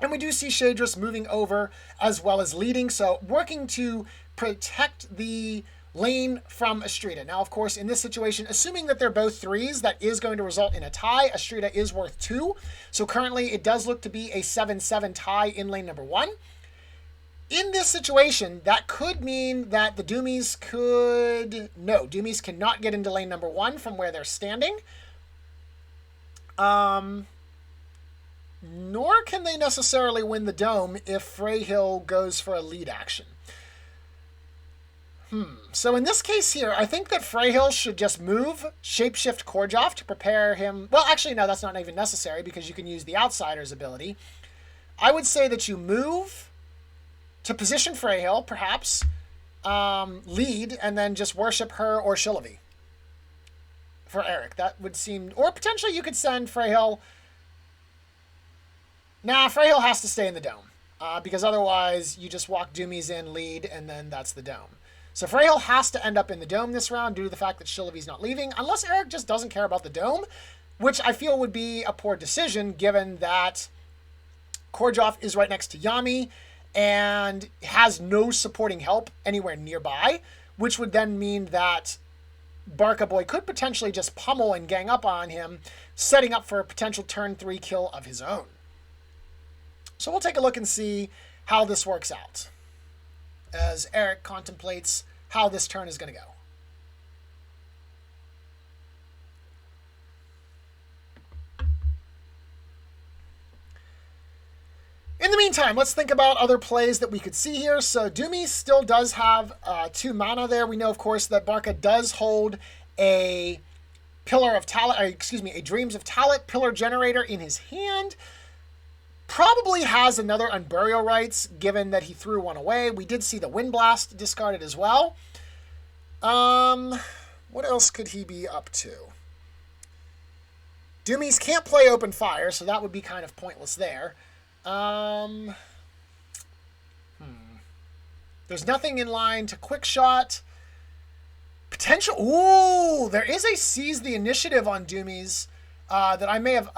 And we do see Shadris moving over as well as leading, so working to protect the lane from Astrida. Now, of course, in this situation, assuming that they're both 3s, that is going to result in a tie. Astrida is worth 2. So currently it does look to be a 7-7 tie in lane number 1. In this situation, that could mean that the Doomies could... No, Doomies cannot get into lane number 1 from where they're standing. Nor can they necessarily win the dome if Freyhill goes for a lead action. So in this case here, I think that Freyhill should just move Shapeshift Kordjov to prepare him... Well, actually, no, that's not even necessary because you can use the Outsider's ability. I would say that you move to position Freyhill, perhaps, lead, and then just worship her or Shillavi for Eric. That would seem... Or potentially you could send Freyhill... Nah, Freyhill has to stay in the dome, because otherwise you just walk Doomies in, lead, and then that's the dome. So Freyhill has to end up in the dome this round due to the fact that Shillavy's not leaving, unless Eric just doesn't care about the dome, which I feel would be a poor decision given that Korjov is right next to Yami and has no supporting help anywhere nearby, which would then mean that Barcaboy could potentially just pummel and gang up on him, setting up for a potential turn 3 kill of his own. So we'll take a look and see how this works out as Eric contemplates how this turn is going to go. In the meantime, let's think about other plays that we could see here. So Doomy still does have 2 mana there. We know, of course, that Barca does hold a Pillar of Talent, a Dreams of Talent Pillar Generator in his hand. Probably has another Unburial Rites, given that he threw one away. We did see the Wind Blast discarded as well. What else could he be up to? Doomies can't play Open Fire, so that would be kind of pointless there. There's nothing in line to Quick Shot. Potential. Ooh, there is a Seize the Initiative on Doomies that I may have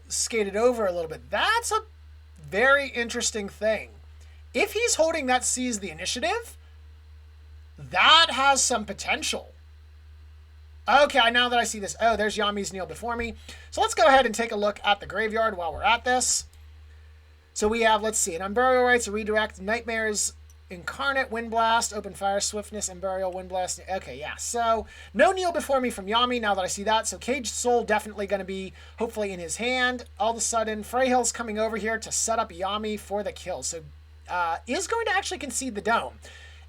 skated over a little bit. That's a very interesting thing. If he's holding that Seize the Initiative, that has some potential. Okay, now that I see this, oh, there's Yami's Kneel before me. So let's go ahead and take a look at the graveyard while we're at this. So we have, let's see, an Unburial Rites, a Redirect, Nightmares, Incarnate, Wind Blast, Open Fire, Swiftness, Unburial, Wind Blast. Okay, yeah. So no Kneel before me from Yami now that I see that. So Caged Soul definitely going to be hopefully in his hand. All of a sudden, Freyhill's coming over here to set up Yami for the kill. So is going to actually concede the dome.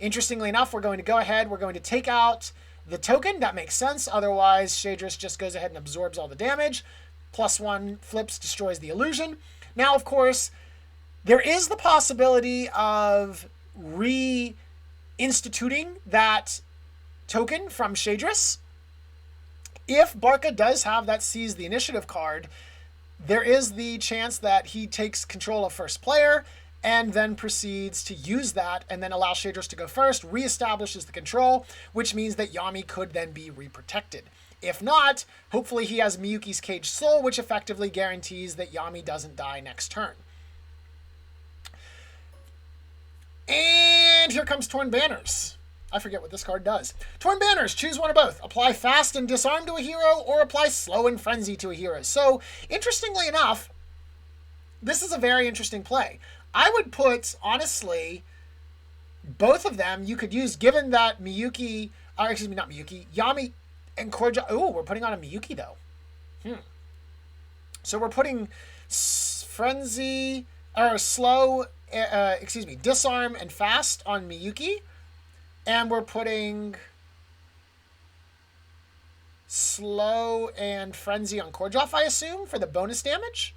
Interestingly enough, we're going to go ahead. We're going to take out the token. That makes sense. Otherwise, Shadris just goes ahead and absorbs all the damage. +1 flips, destroys the illusion. Now, of course, there is the possibility of reinstituting that token from Shadris. If Barca does have that Seize the Initiative card, there is the chance that he takes control of first player and then proceeds to use that and then allow Shadris to go first, reestablishes the control, which means that Yami could then be reprotected. If not, hopefully he has Miyuki's Caged Soul, which effectively guarantees that Yami doesn't die next turn. And here comes Torn Banners. I forget what this card does. Torn Banners, choose one or both. Apply Fast and Disarm to a hero, or apply Slow and Frenzy to a hero. So, interestingly enough, this is a very interesting play. I would put, honestly, both of them you could use, given that Miyuki, or excuse me, not Miyuki, Yami and Korja. Oh, we're putting on a Miyuki, though. So we're putting Frenzy, or Slow, Disarm and Fast on Miyuki. And we're putting Slow and Frenzy on Korjov, I assume, for the bonus damage?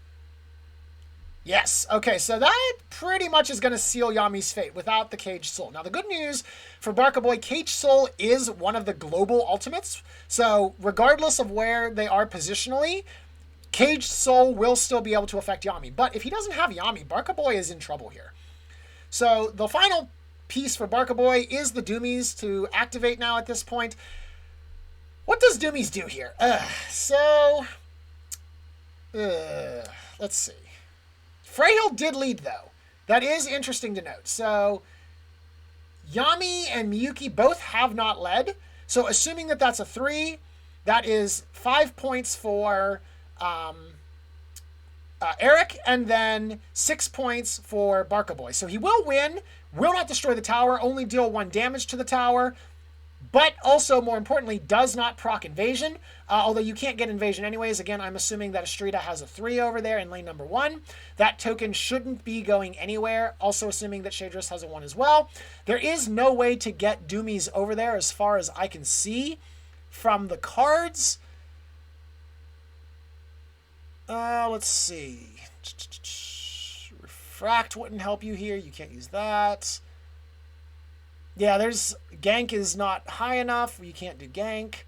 Yes. Okay, so that pretty much is going to seal Yami's fate without the Caged Soul. Now, the good news for Barcaboy, Caged Soul is one of the global ultimates. So, regardless of where they are positionally, Caged Soul will still be able to affect Yami. But if he doesn't have Yami, Barcaboy is in trouble here. So, the final piece for Barcaboy is the Doomies to activate now at this point. What does Doomies do here? Let's see. Freyhill did lead, though. That is interesting to note. So, Yami and Miyuki both have not led. So, assuming that that's a 3, that is 5 points for Eric, and then 6 points for Barcaboy. So, he will win, will not destroy the tower, only deal 1 damage to the tower, but also, more importantly, does not proc invasion, although you can't get invasion anyways. Again, I'm assuming that Estrida has a 3 over there in lane number 1. That token shouldn't be going anywhere, also assuming that Shadris has a 1 as well. There is no way to get Doomies over there as far as I can see from the cards. Let's see. Refract wouldn't help you here. You can't use that. Yeah, there's gank is not high enough. You can't do gank.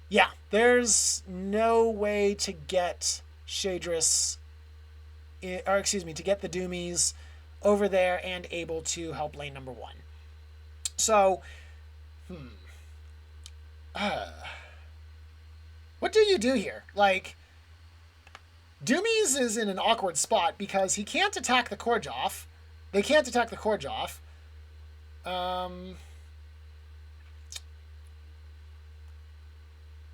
Yeah, there's no way to get Shadris, or excuse me, to get the Doomies over there and able to help lane number 1. So, What do you do here? Like, Doomies is in an awkward spot because he can't attack the Korjoff. They can't attack the Korjoff.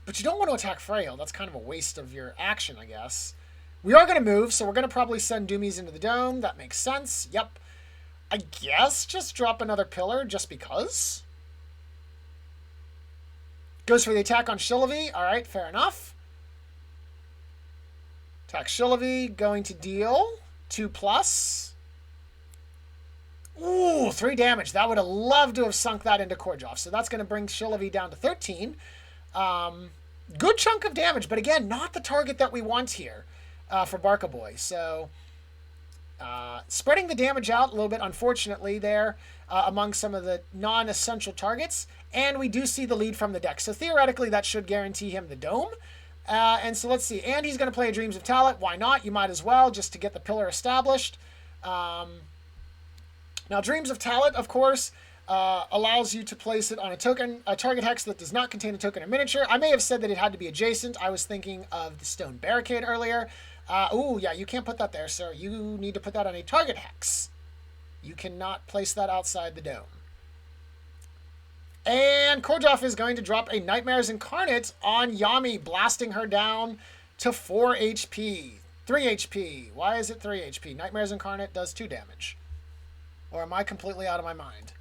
But you don't want to attack Freyhill. That's kind of a waste of your action, I guess. We are going to move, so we're going to probably send Doomies into the dome. That makes sense. Yep. I guess just drop another pillar just because. Goes for the attack on Shillavi. All right, fair enough. Attack Shillavi, going to deal 2+. Ooh, 3 damage. That would have loved to have sunk that into Korjoff. So that's going to bring Shillavi down to 13. Good chunk of damage, but again, not the target that we want here for Barcaboy. So spreading the damage out a little bit, unfortunately, there among some of the non-essential targets. And we do see the lead from the deck. So theoretically, that should guarantee him the dome. And so let's see. And he's going to play a Dreams of Talat. Why not? You might as well, just to get the pillar established. Now, Dreams of Talat, of course, allows you to place it on a target hex that does not contain a token or miniature. I may have said that it had to be adjacent. I was thinking of the stone barricade earlier. Oh, yeah, you can't put that there, sir. You need to put that on a target hex. You cannot place that outside the dome. And Korjoff is going to drop a Nightmares Incarnate on Yami, blasting her down to 4 HP. 3 HP. Why is it 3 HP? Nightmares Incarnate does 2 damage. Or am I completely out of my mind?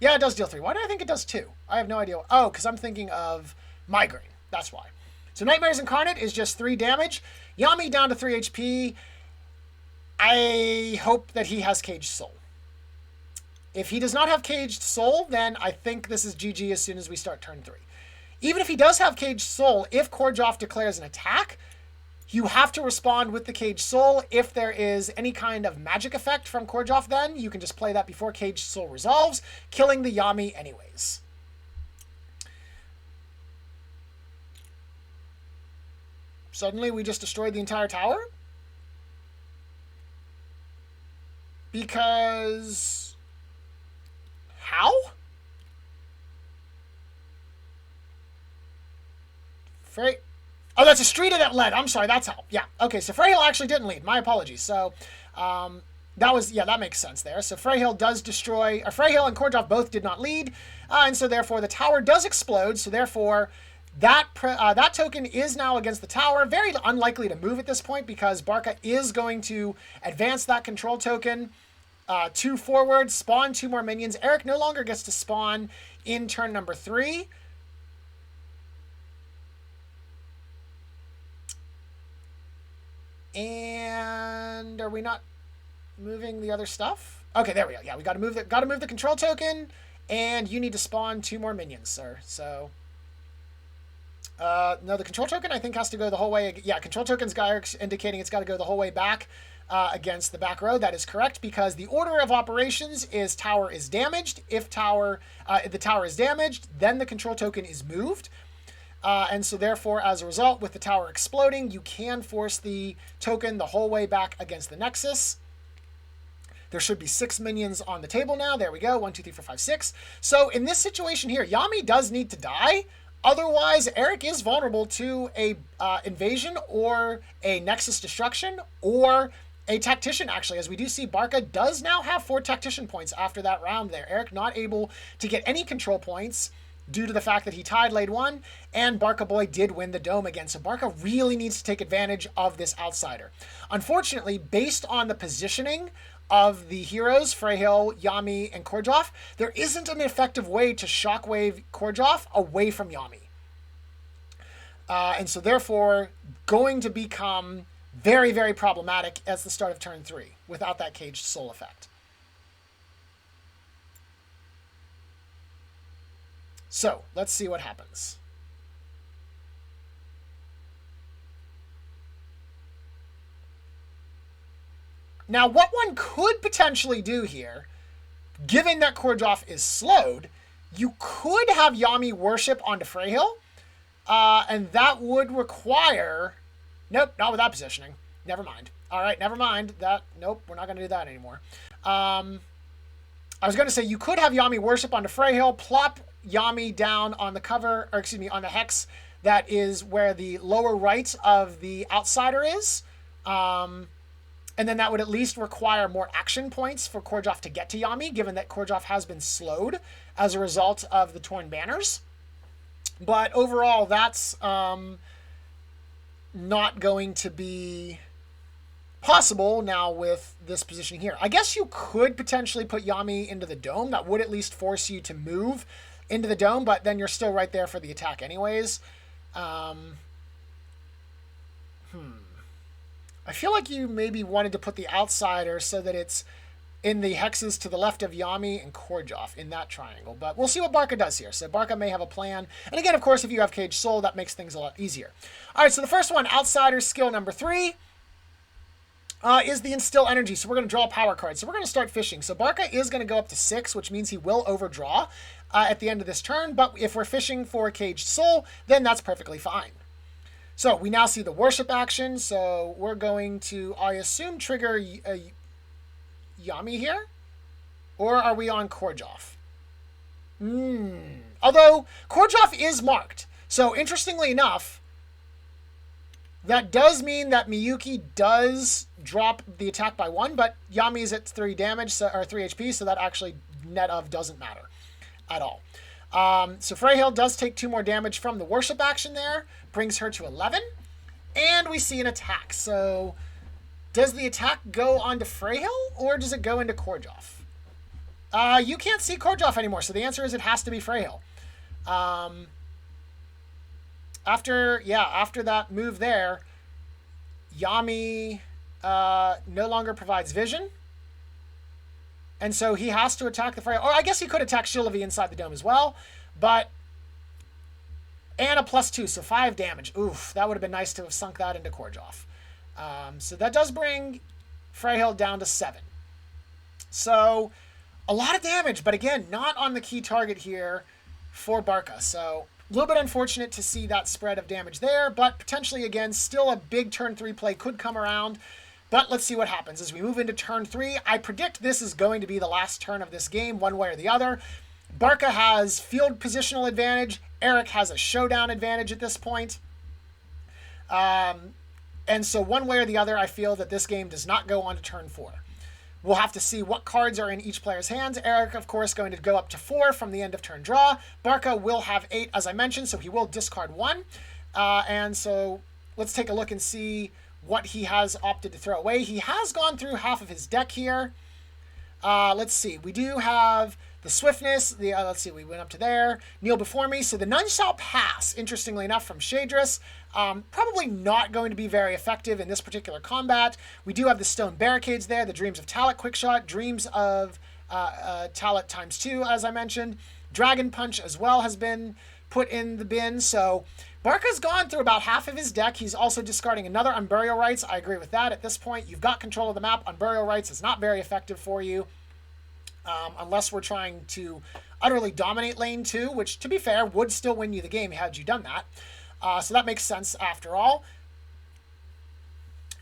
Yeah, it does deal 3. Why do I think it does 2? I have no idea. Oh, because I'm thinking of Migraine. That's why. So Nightmares Incarnate is just 3 damage. Yami down to 3 HP. I hope that he has Caged Soul. If he does not have Caged Soul, then I think this is GG as soon as we start turn 3. Even if he does have Caged Soul, if Korjoff declares an attack, you have to respond with the Caged Soul. If there is any kind of magic effect from Korjoff, then you can just play that before Caged Soul resolves, killing the Yami anyways. Suddenly we just destroyed the entire tower? Because... how? Oh, that's a street that led. I'm sorry, that's how. Yeah, okay, so Freyhill actually didn't lead. My apologies. So, that makes sense there. So Freyhill does destroy... Freyhill and Korjoff both did not lead, and so therefore the tower does explode, so therefore... that token is now against the tower. Very unlikely to move at this point because Barca is going to advance that control token 2 forward, spawn 2 more minions. Eric no longer gets to spawn in turn number 3. And are we not moving the other stuff? Okay, there we go. Yeah, we got to move the control token, and you need to spawn 2 more minions, sir. So. No, the control token, I think, has to go the whole way. Yeah, control token's indicating it's got to go the whole way back against the back row. That is correct, because the order of operations is tower is damaged. If the tower is damaged, then the control token is moved. And so therefore, as a result, with the tower exploding, you can force the token the whole way back against the Nexus. There should be 6 minions on the table now. There we go. 1, 2, 3, 4, 5, 6. So in this situation here, Yami does need to die. Otherwise, Eric is vulnerable to a invasion or a Nexus destruction or a tactician, actually, as we do see Barca does now have 4 tactician points after that round there. Eric not able to get any control points due to the fact that he tied lane 1, and Barcaboy did win the dome again. So Barca really needs to take advantage of this outsider. Unfortunately, based on the positioning of the heroes, Freyhill, Yami, and Korjoff, there isn't an effective way to shockwave Korjoff away from Yami. And so therefore, going to become very, very problematic at the start of turn 3 without that Caged Soul effect. So, let's see what happens. Now, what one could potentially do here, given that Korjoff is slowed, you could have Yami worship onto Freyhill, and that would require... Nope, not with that positioning. Never mind. All right, never mind. Nope, we're not going to do that anymore. I was going to say you could have Yami worship onto Freyhill, plop Yami down on the cover, or excuse me, on the hex that is where the lower right of the outsider is. And then that would at least require more action points for Korjov to get to Yami, given that Korjov has been slowed as a result of the torn banners. But overall, that's not going to be possible now with this position here. I guess you could potentially put Yami into the dome. That would at least force you to move into the dome, but then you're still right there for the attack anyways. I feel like you maybe wanted to put the outsider so that it's in the hexes to the left of Yami and Korjov in that triangle. But we'll see what Barca does here. So Barca may have a plan. And again, of course, if you have Caged Soul, that makes things a lot easier. All right, so the first one, outsider skill number 3, is the Instill Energy. So we're going to draw a power card. So we're going to start fishing. So Barca is going to go up to 6, which means he will overdraw at the end of this turn. But if we're fishing for Caged Soul, then that's perfectly fine. So we now see the worship action. So we're going to, I assume, trigger Yami here? Or are we on Korjov? Although Korjov is marked. So interestingly enough, that does mean that Miyuki does drop the attack by 1, but Yami is at 3 damage, or 3 HP, so that actually net of doesn't matter at all. So Freyhill does take 2 more damage from the worship action there, brings her to 11, and we see an attack. So does the attack go onto Freyhill, or does it go into Korjov? You can't see Korjov anymore, so the answer is it has to be Freyhill. After that move there, Yami no longer provides vision. And so he has to attack the Freyhill. Or I guess he could attack Shillavi inside the dome as well. But, and a +2, so 5 damage. Oof, that would have been nice to have sunk that into Korjov. So that does bring Freyhill down to 7. So a lot of damage, but again, not on the key target here for Barca. So a little bit unfortunate to see that spread of damage there, but potentially, again, still a big turn 3 play could come around. But let's see what happens as we move into turn 3. I predict this is going to be the last turn of this game, one way or the other. Barca has field positional advantage. Eric has a showdown advantage at this point. And so one way or the other, I feel that this game does not go on to turn 4. We'll have to see what cards are in each player's hands. Eric, of course, going to go up to 4 from the end of turn draw. Barca will have 8, as I mentioned, so he will discard 1. And so let's take a look and see what he has opted to throw away. He has gone through half of his deck here. Let's see. We do have the Swiftness. Let's see. We went up to there. Kneel Before Me. So the None Shall Pass, interestingly enough, from Shadris. Probably not going to be very effective in this particular combat. We do have the Stone Barricades there. The Dreams of Talat Quickshot. Dreams of Talat ×2, as I mentioned. Dragon Punch as well has been put in the bin. So Barca's gone through about half of his deck. He's also discarding another Unburial Rites. I agree with that. At this point, you've got control of the map. Unburial Rites is not very effective for you. Unless we're trying to utterly dominate lane 2, which, to be fair, would still win you the game had you done that. So that makes sense after all.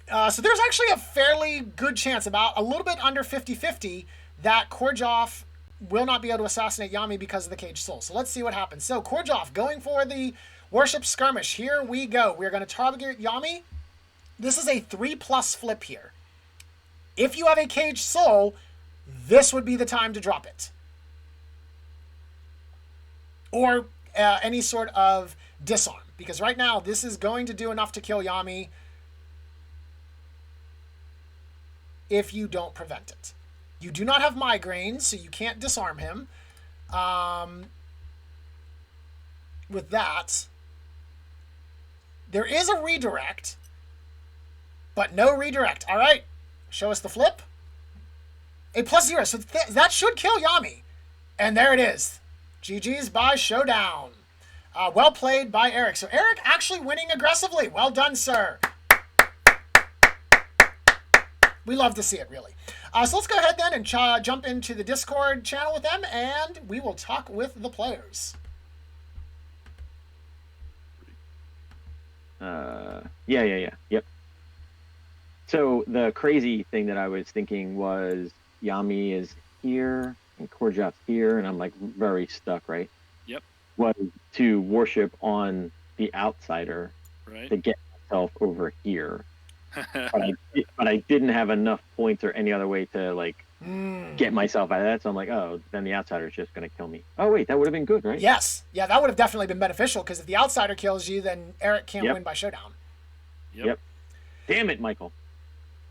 So there's actually a fairly good chance, about a little bit under 50-50, that Korjov will not be able to assassinate Yami because of the Caged Soul. So let's see what happens. So Korjov going for the Worship Skirmish. Here we go. We're going to target Yami. This is a 3+ flip here. If you have a Caged Soul, this would be the time to drop it. Or any sort of disarm. Because right now, this is going to do enough to kill Yami if you don't prevent it. You do not have migraines, so you can't disarm him. With that, there is a redirect, but no redirect. All right, show us the flip. A +0, so that should kill Yami. And there it is. GG's by Showdown. Well played by Eric. So Eric actually winning aggressively. Well done, sir. We love to see it, really. So let's go ahead then and jump into the Discord channel with them, and we will talk with the players. Yep. So the crazy thing that I was thinking was Yami is here, and Korjov's here, and I'm like very stuck, right? Yep. Was to worship on the outsider Right. to get myself over here. But I didn't have enough points or any other way to like get myself out of that. So I'm like, oh, then the outsider's just gonna kill me. Oh wait, that would have been good, right? Yes. Yeah, that would have definitely been beneficial because if the outsider kills you, then Eric can't Yep. win by showdown. Yep. Damn it, Michael.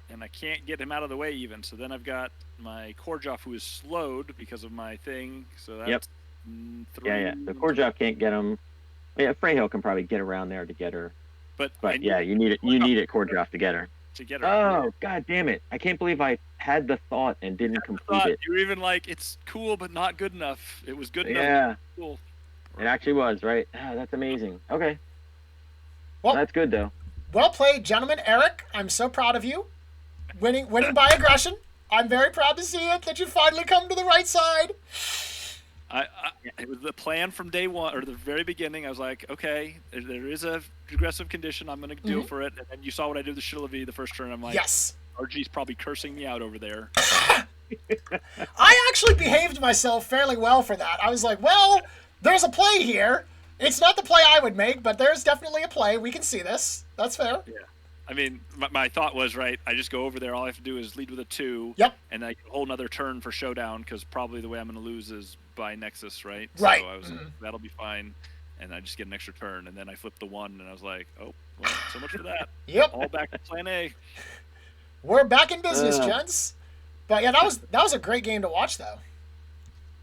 And I can't get him out of the way even. So then I've got my Korjov who is slowed because of my thing. So that's 3. Yeah. The Korjov can't get him. Yeah, Freyhill can probably get around there to get her. But yeah, you need it. You need it, Korjov, to get her. To get her. Oh, god damn it! I can't believe I had the thought and didn't complete it. You were even like, it's cool, but not good enough. It was good enough. Yeah. Cool. It actually was, right? Oh, that's amazing. Okay. Well, that's good though. Well played, gentlemen. Eric, I'm so proud of you. Winning by aggression. I'm very proud to see it, that you finally come to the right side. It was the plan from day one, or the very beginning. I was like, okay, there is a aggressive condition. I'm going to do for it. And then you saw what I did with Shillavi the first turn. I'm like, yes. RG's probably cursing me out over there. I actually behaved myself fairly well for that. I was like, well, there's a play here. It's not the play I would make, but there's definitely a play. We can see this. That's fair. Yeah. I mean, my thought was, right, I just go over there. All I have to do is lead with a 2. Yep. And I get a whole nother turn for showdown, because probably the way I'm going to lose is by Nexus, right? Right. So I was like, that'll be fine. And I just get an extra turn. And then I flip the 1, and I was like, oh, well, so much for that. Yep. All back to plan A. We're back in business, gents. But yeah, that was a great game to watch, though.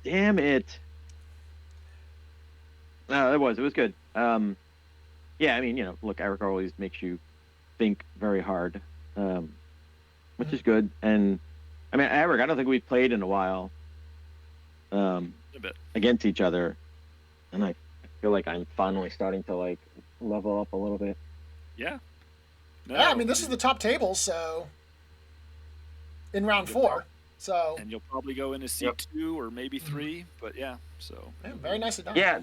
Damn it. No, it was good. Yeah, I mean, look, Eric always makes you think very hard, which is good. And I mean, Eric, I don't think we've played in a while A bit. against each other, and I feel like I'm finally starting to like level up a little bit. Yeah. No. Yeah, I mean, this is the top table, so in round 4. So And you'll probably go into C2 or maybe 3, but yeah, so. Yeah, very nicely done. Yeah.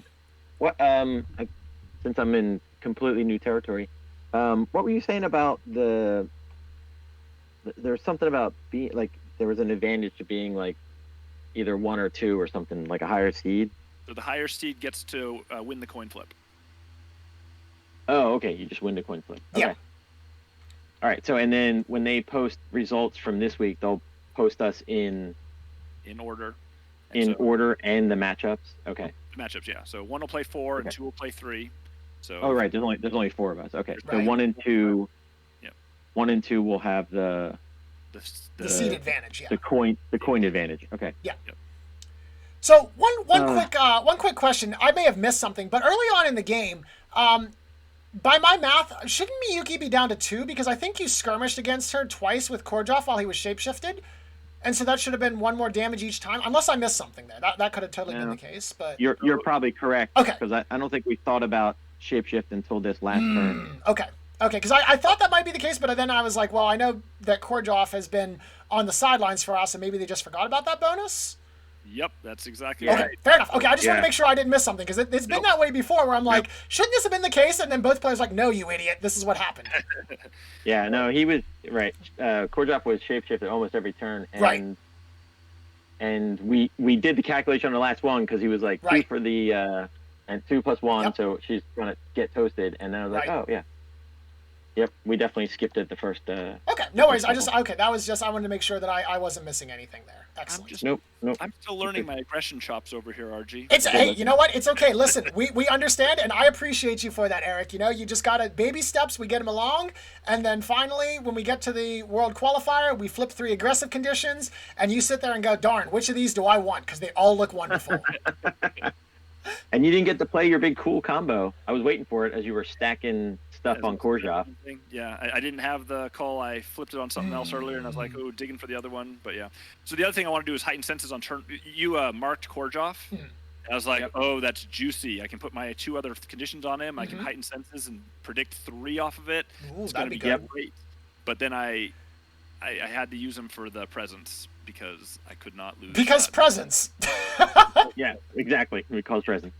What? Since I'm in completely new territory, what were you saying about there's something about being like there was an advantage to being like either 1 or 2 or something, like a higher seed? So the higher seed gets to win the coin flip. Oh, okay. You just win the coin flip. Okay. Yeah. All right. So, and then when they post results from this week, they'll post us in order. Order and the matchups. Okay. Matchups, yeah. So 1 will play 4 and 2 will play 3. So. Oh, right. There's only 4 of us. Okay. So Right. 1 and 2. Yep. 1 and 2 will have the seed advantage, yeah. the coin advantage. Okay. Yeah. Yep. So one quick question. I may have missed something, but early on in the game, by my math, shouldn't Miyuki be down to 2? Because I think you skirmished against her twice with Korjov while he was shapeshifted. And so that should have been 1 more damage each time, unless I missed something there. That could have totally been the case. But you're probably correct. Okay. Because I don't think we thought about shapeshift until this last turn. Okay, because I thought that might be the case, but then I was like, well, I know that Korjov has been on the sidelines for us, and maybe they just forgot about that bonus? Yep, that's exactly Okay, right. fair enough. Okay, I just want to make sure I didn't miss something, because it's been that way before, where I'm like, shouldn't this have been the case? And then both players like, no, you idiot, this is what happened. Yeah, no, he was right. Korjov was shapeshifted almost every turn, and Right. and we did the calculation on the last one because he was like 2 for the and 2 plus 1, so she's gonna get toasted, and then I was like, oh yeah, yep, we definitely skipped it the first. Okay, no worries. That was just I wanted to make sure that I wasn't missing anything there. Excellent. Nope. I'm still learning my aggression chops over here, RG. Hey, you know what? It's okay. Listen, we understand, and I appreciate you for that, Eric. You just got to baby steps. We get them along, and then finally, when we get to the World Qualifier, we flip 3 aggressive conditions, and you sit there and go, darn, which of these do I want? Because they all look wonderful. And you didn't get to play your big cool combo. I was waiting for it as you were stacking stuff on Korjov. Yeah, I didn't have the call. I flipped it on something else earlier, and I was like, oh, digging for the other one. But yeah. So the other thing I want to do is heighten senses on turn. You marked Korjov. I was like, oh, that's juicy. I can put my 2 other conditions on him. I can heighten senses and predict 3 off of it. Ooh, it's going to be great. But then I had to use him for the presence because I could not lose. Because presence. Yeah, exactly. Because presence.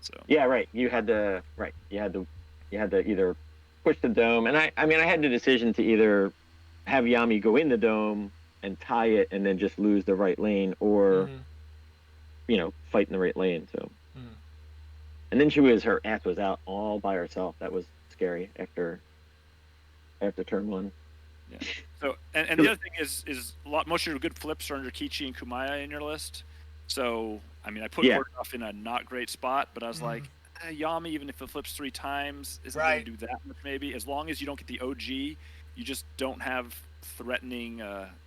So. Yeah, right. You had to either push the dome, and I mean I had the decision to either have Yami go in the dome and tie it and then just lose the right lane, or fight in the right lane. So, and then her ass was out all by herself. That was scary after turn 1. Yeah. So and the other thing is most of your good flips are under Kichi and Kumaya in your list. So I mean, I put Kordoff in a not great spot, but I was like, Yami, even if it flips 3 times, isn't going to do that much. Maybe as long as you don't get the OG, you just don't have threatening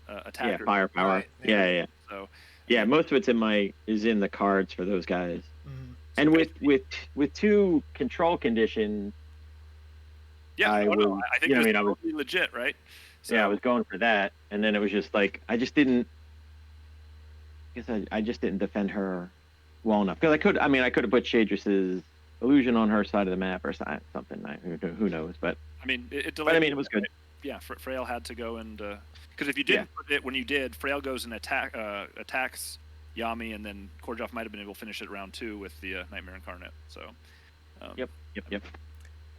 attackers. Yeah, firepower. Right. Yeah. So most of it's in the cards for those guys. Mm-hmm. And with 2 control conditions. Yeah, I think I was totally legit, right? So, I was going for that, and then it was just like I just didn't defend her well enough, because I could have put Shadris's illusion on her side of the map or something. Who knows? But I mean, it was good. Yeah, Frail had to go and because if you didn't put it when you did, Frail goes and attacks Yami, and then Korjoff might have been able to finish it round 2 with the Nightmare Incarnate. So. Yep.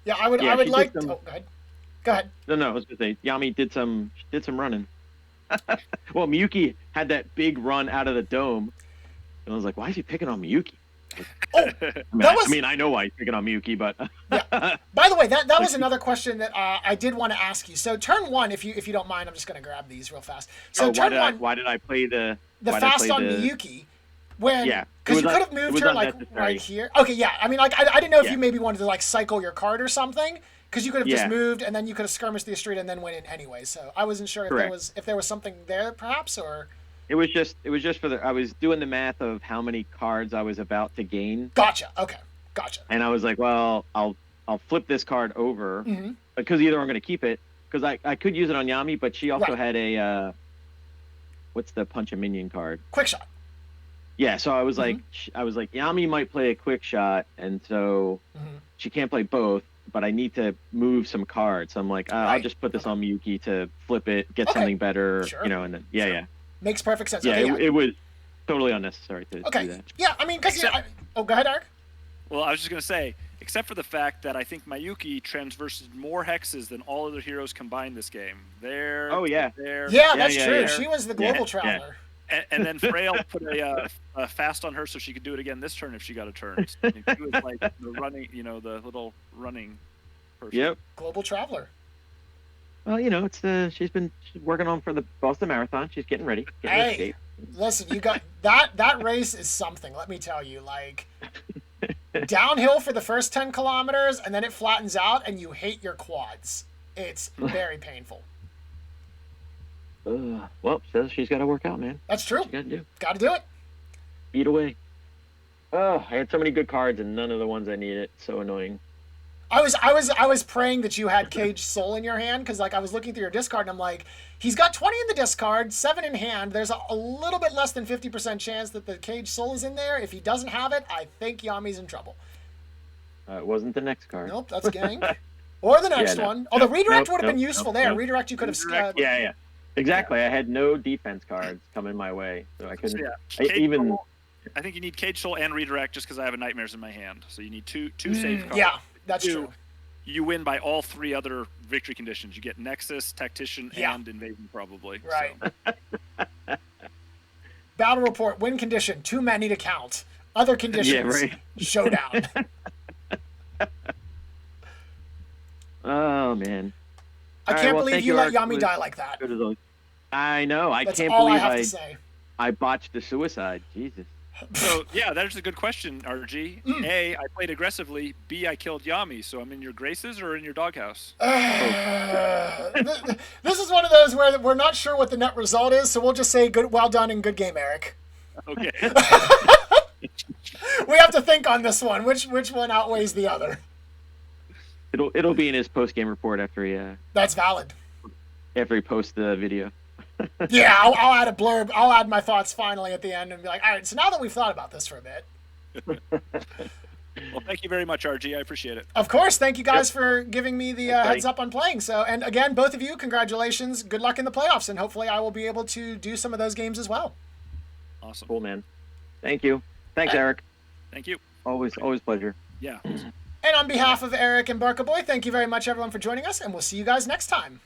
Yeah, I would like. Go ahead. No, I was gonna say Yami did some running. Well, Miyuki had that big run out of the dome, and I was like, why is he picking on Miyuki? I know why he's picking on Miyuki, but yeah. By the way, that was another question that I did want to ask you. So turn 1, if you don't mind, I'm just going to grab these real fast. So turn 1. Why did I play the fast on Miyuki? Because you could have moved her right here. Okay, yeah. I mean, I didn't know if you maybe wanted to cycle your card or something, because you could have just moved and then you could have skirmished the street and then went in anyway. So I wasn't sure if there was something there perhaps, or. It was just for I was doing the math of how many cards I was about to gain. Gotcha. Okay. Gotcha. And I was like, well, I'll flip this card over, because either I'm going to keep it, because I could use it on Yami, but she also had a what's the punch a minion card? Quick shot. Yeah, so I was like, Yami might play a quick shot, and so she can't play both, but I need to move some cards. So I'm like, I'll just put this on Miyuki to flip it, get something better, and then yeah. Makes perfect sense. Yeah, it was totally unnecessary to do that. Yeah, I mean, because go ahead, Eric. Well, I was just gonna say, except for the fact that I think Miyuki transverses more hexes than all other heroes combined this game. That's true. She was the global traveler. And then Frail put a fast on her so she could do it again this turn if she got a turn. So she was like the running, the little running person. Yep. Global traveler. Well, she's working on for the Boston Marathon. She's getting ready. Getting in shape. Listen, you got that race is something. Let me tell you, downhill for the first 10 kilometers, and then it flattens out, and you hate your quads. It's very painful. Well, says she's got to work out, man. That's true. Got to do it. Beat away. Oh, I had so many good cards, and none of the ones I needed. So annoying. I was praying that you had Cage Soul in your hand, because I was looking through your discard and I'm like, he's got 20 in the discard, 7 in hand. There's a little bit less than 50% chance that the Cage Soul is in there. If he doesn't have it, I think Yami's in trouble. It wasn't the next card. Nope, that's Gang. Or the next one. Oh, the redirect would have been useful there. Redirect you could have. Yeah. Exactly. I had no defense cards coming my way, so I couldn't. I think you need Cage Soul and redirect just because I have a Nightmares in my hand. So you need two save cards. Yeah. That's true. You win by all 3 other victory conditions. You get Nexus, Tactician, and Invasion, probably. Right. So. Battle report, win condition, 2 men need to count. Other conditions, showdown. Oh, man. I can't believe you let Yami die like that. I know. That's can't all believe I have to say. I botched the suicide. Jesus. So, that is a good question, RG. A, I played aggressively. B, I killed Yami. So I'm in your graces or in your doghouse? This is one of those where we're not sure what the net result is, so we'll just say well done and good game, Eric. Okay. We have to think on this one. Which one outweighs the other? It'll be in his post-game report after he... That's valid. After he posts the video. Yeah, I'll add a blurb. I'll add my thoughts finally at the end and be like, all right, so now that we've thought about this for a bit. Well, thank you very much, RG. I appreciate it. Of course. Thank you guys for giving me the heads up on playing. So, and again, both of you, congratulations. Good luck in the playoffs, and hopefully I will be able to do some of those games as well. Awesome. Cool, man. Thank you. Thanks, Eric. Thank you. Always pleasure. Yeah. And on behalf of Eric and Barcaboy, thank you very much, everyone, for joining us, and we'll see you guys next time.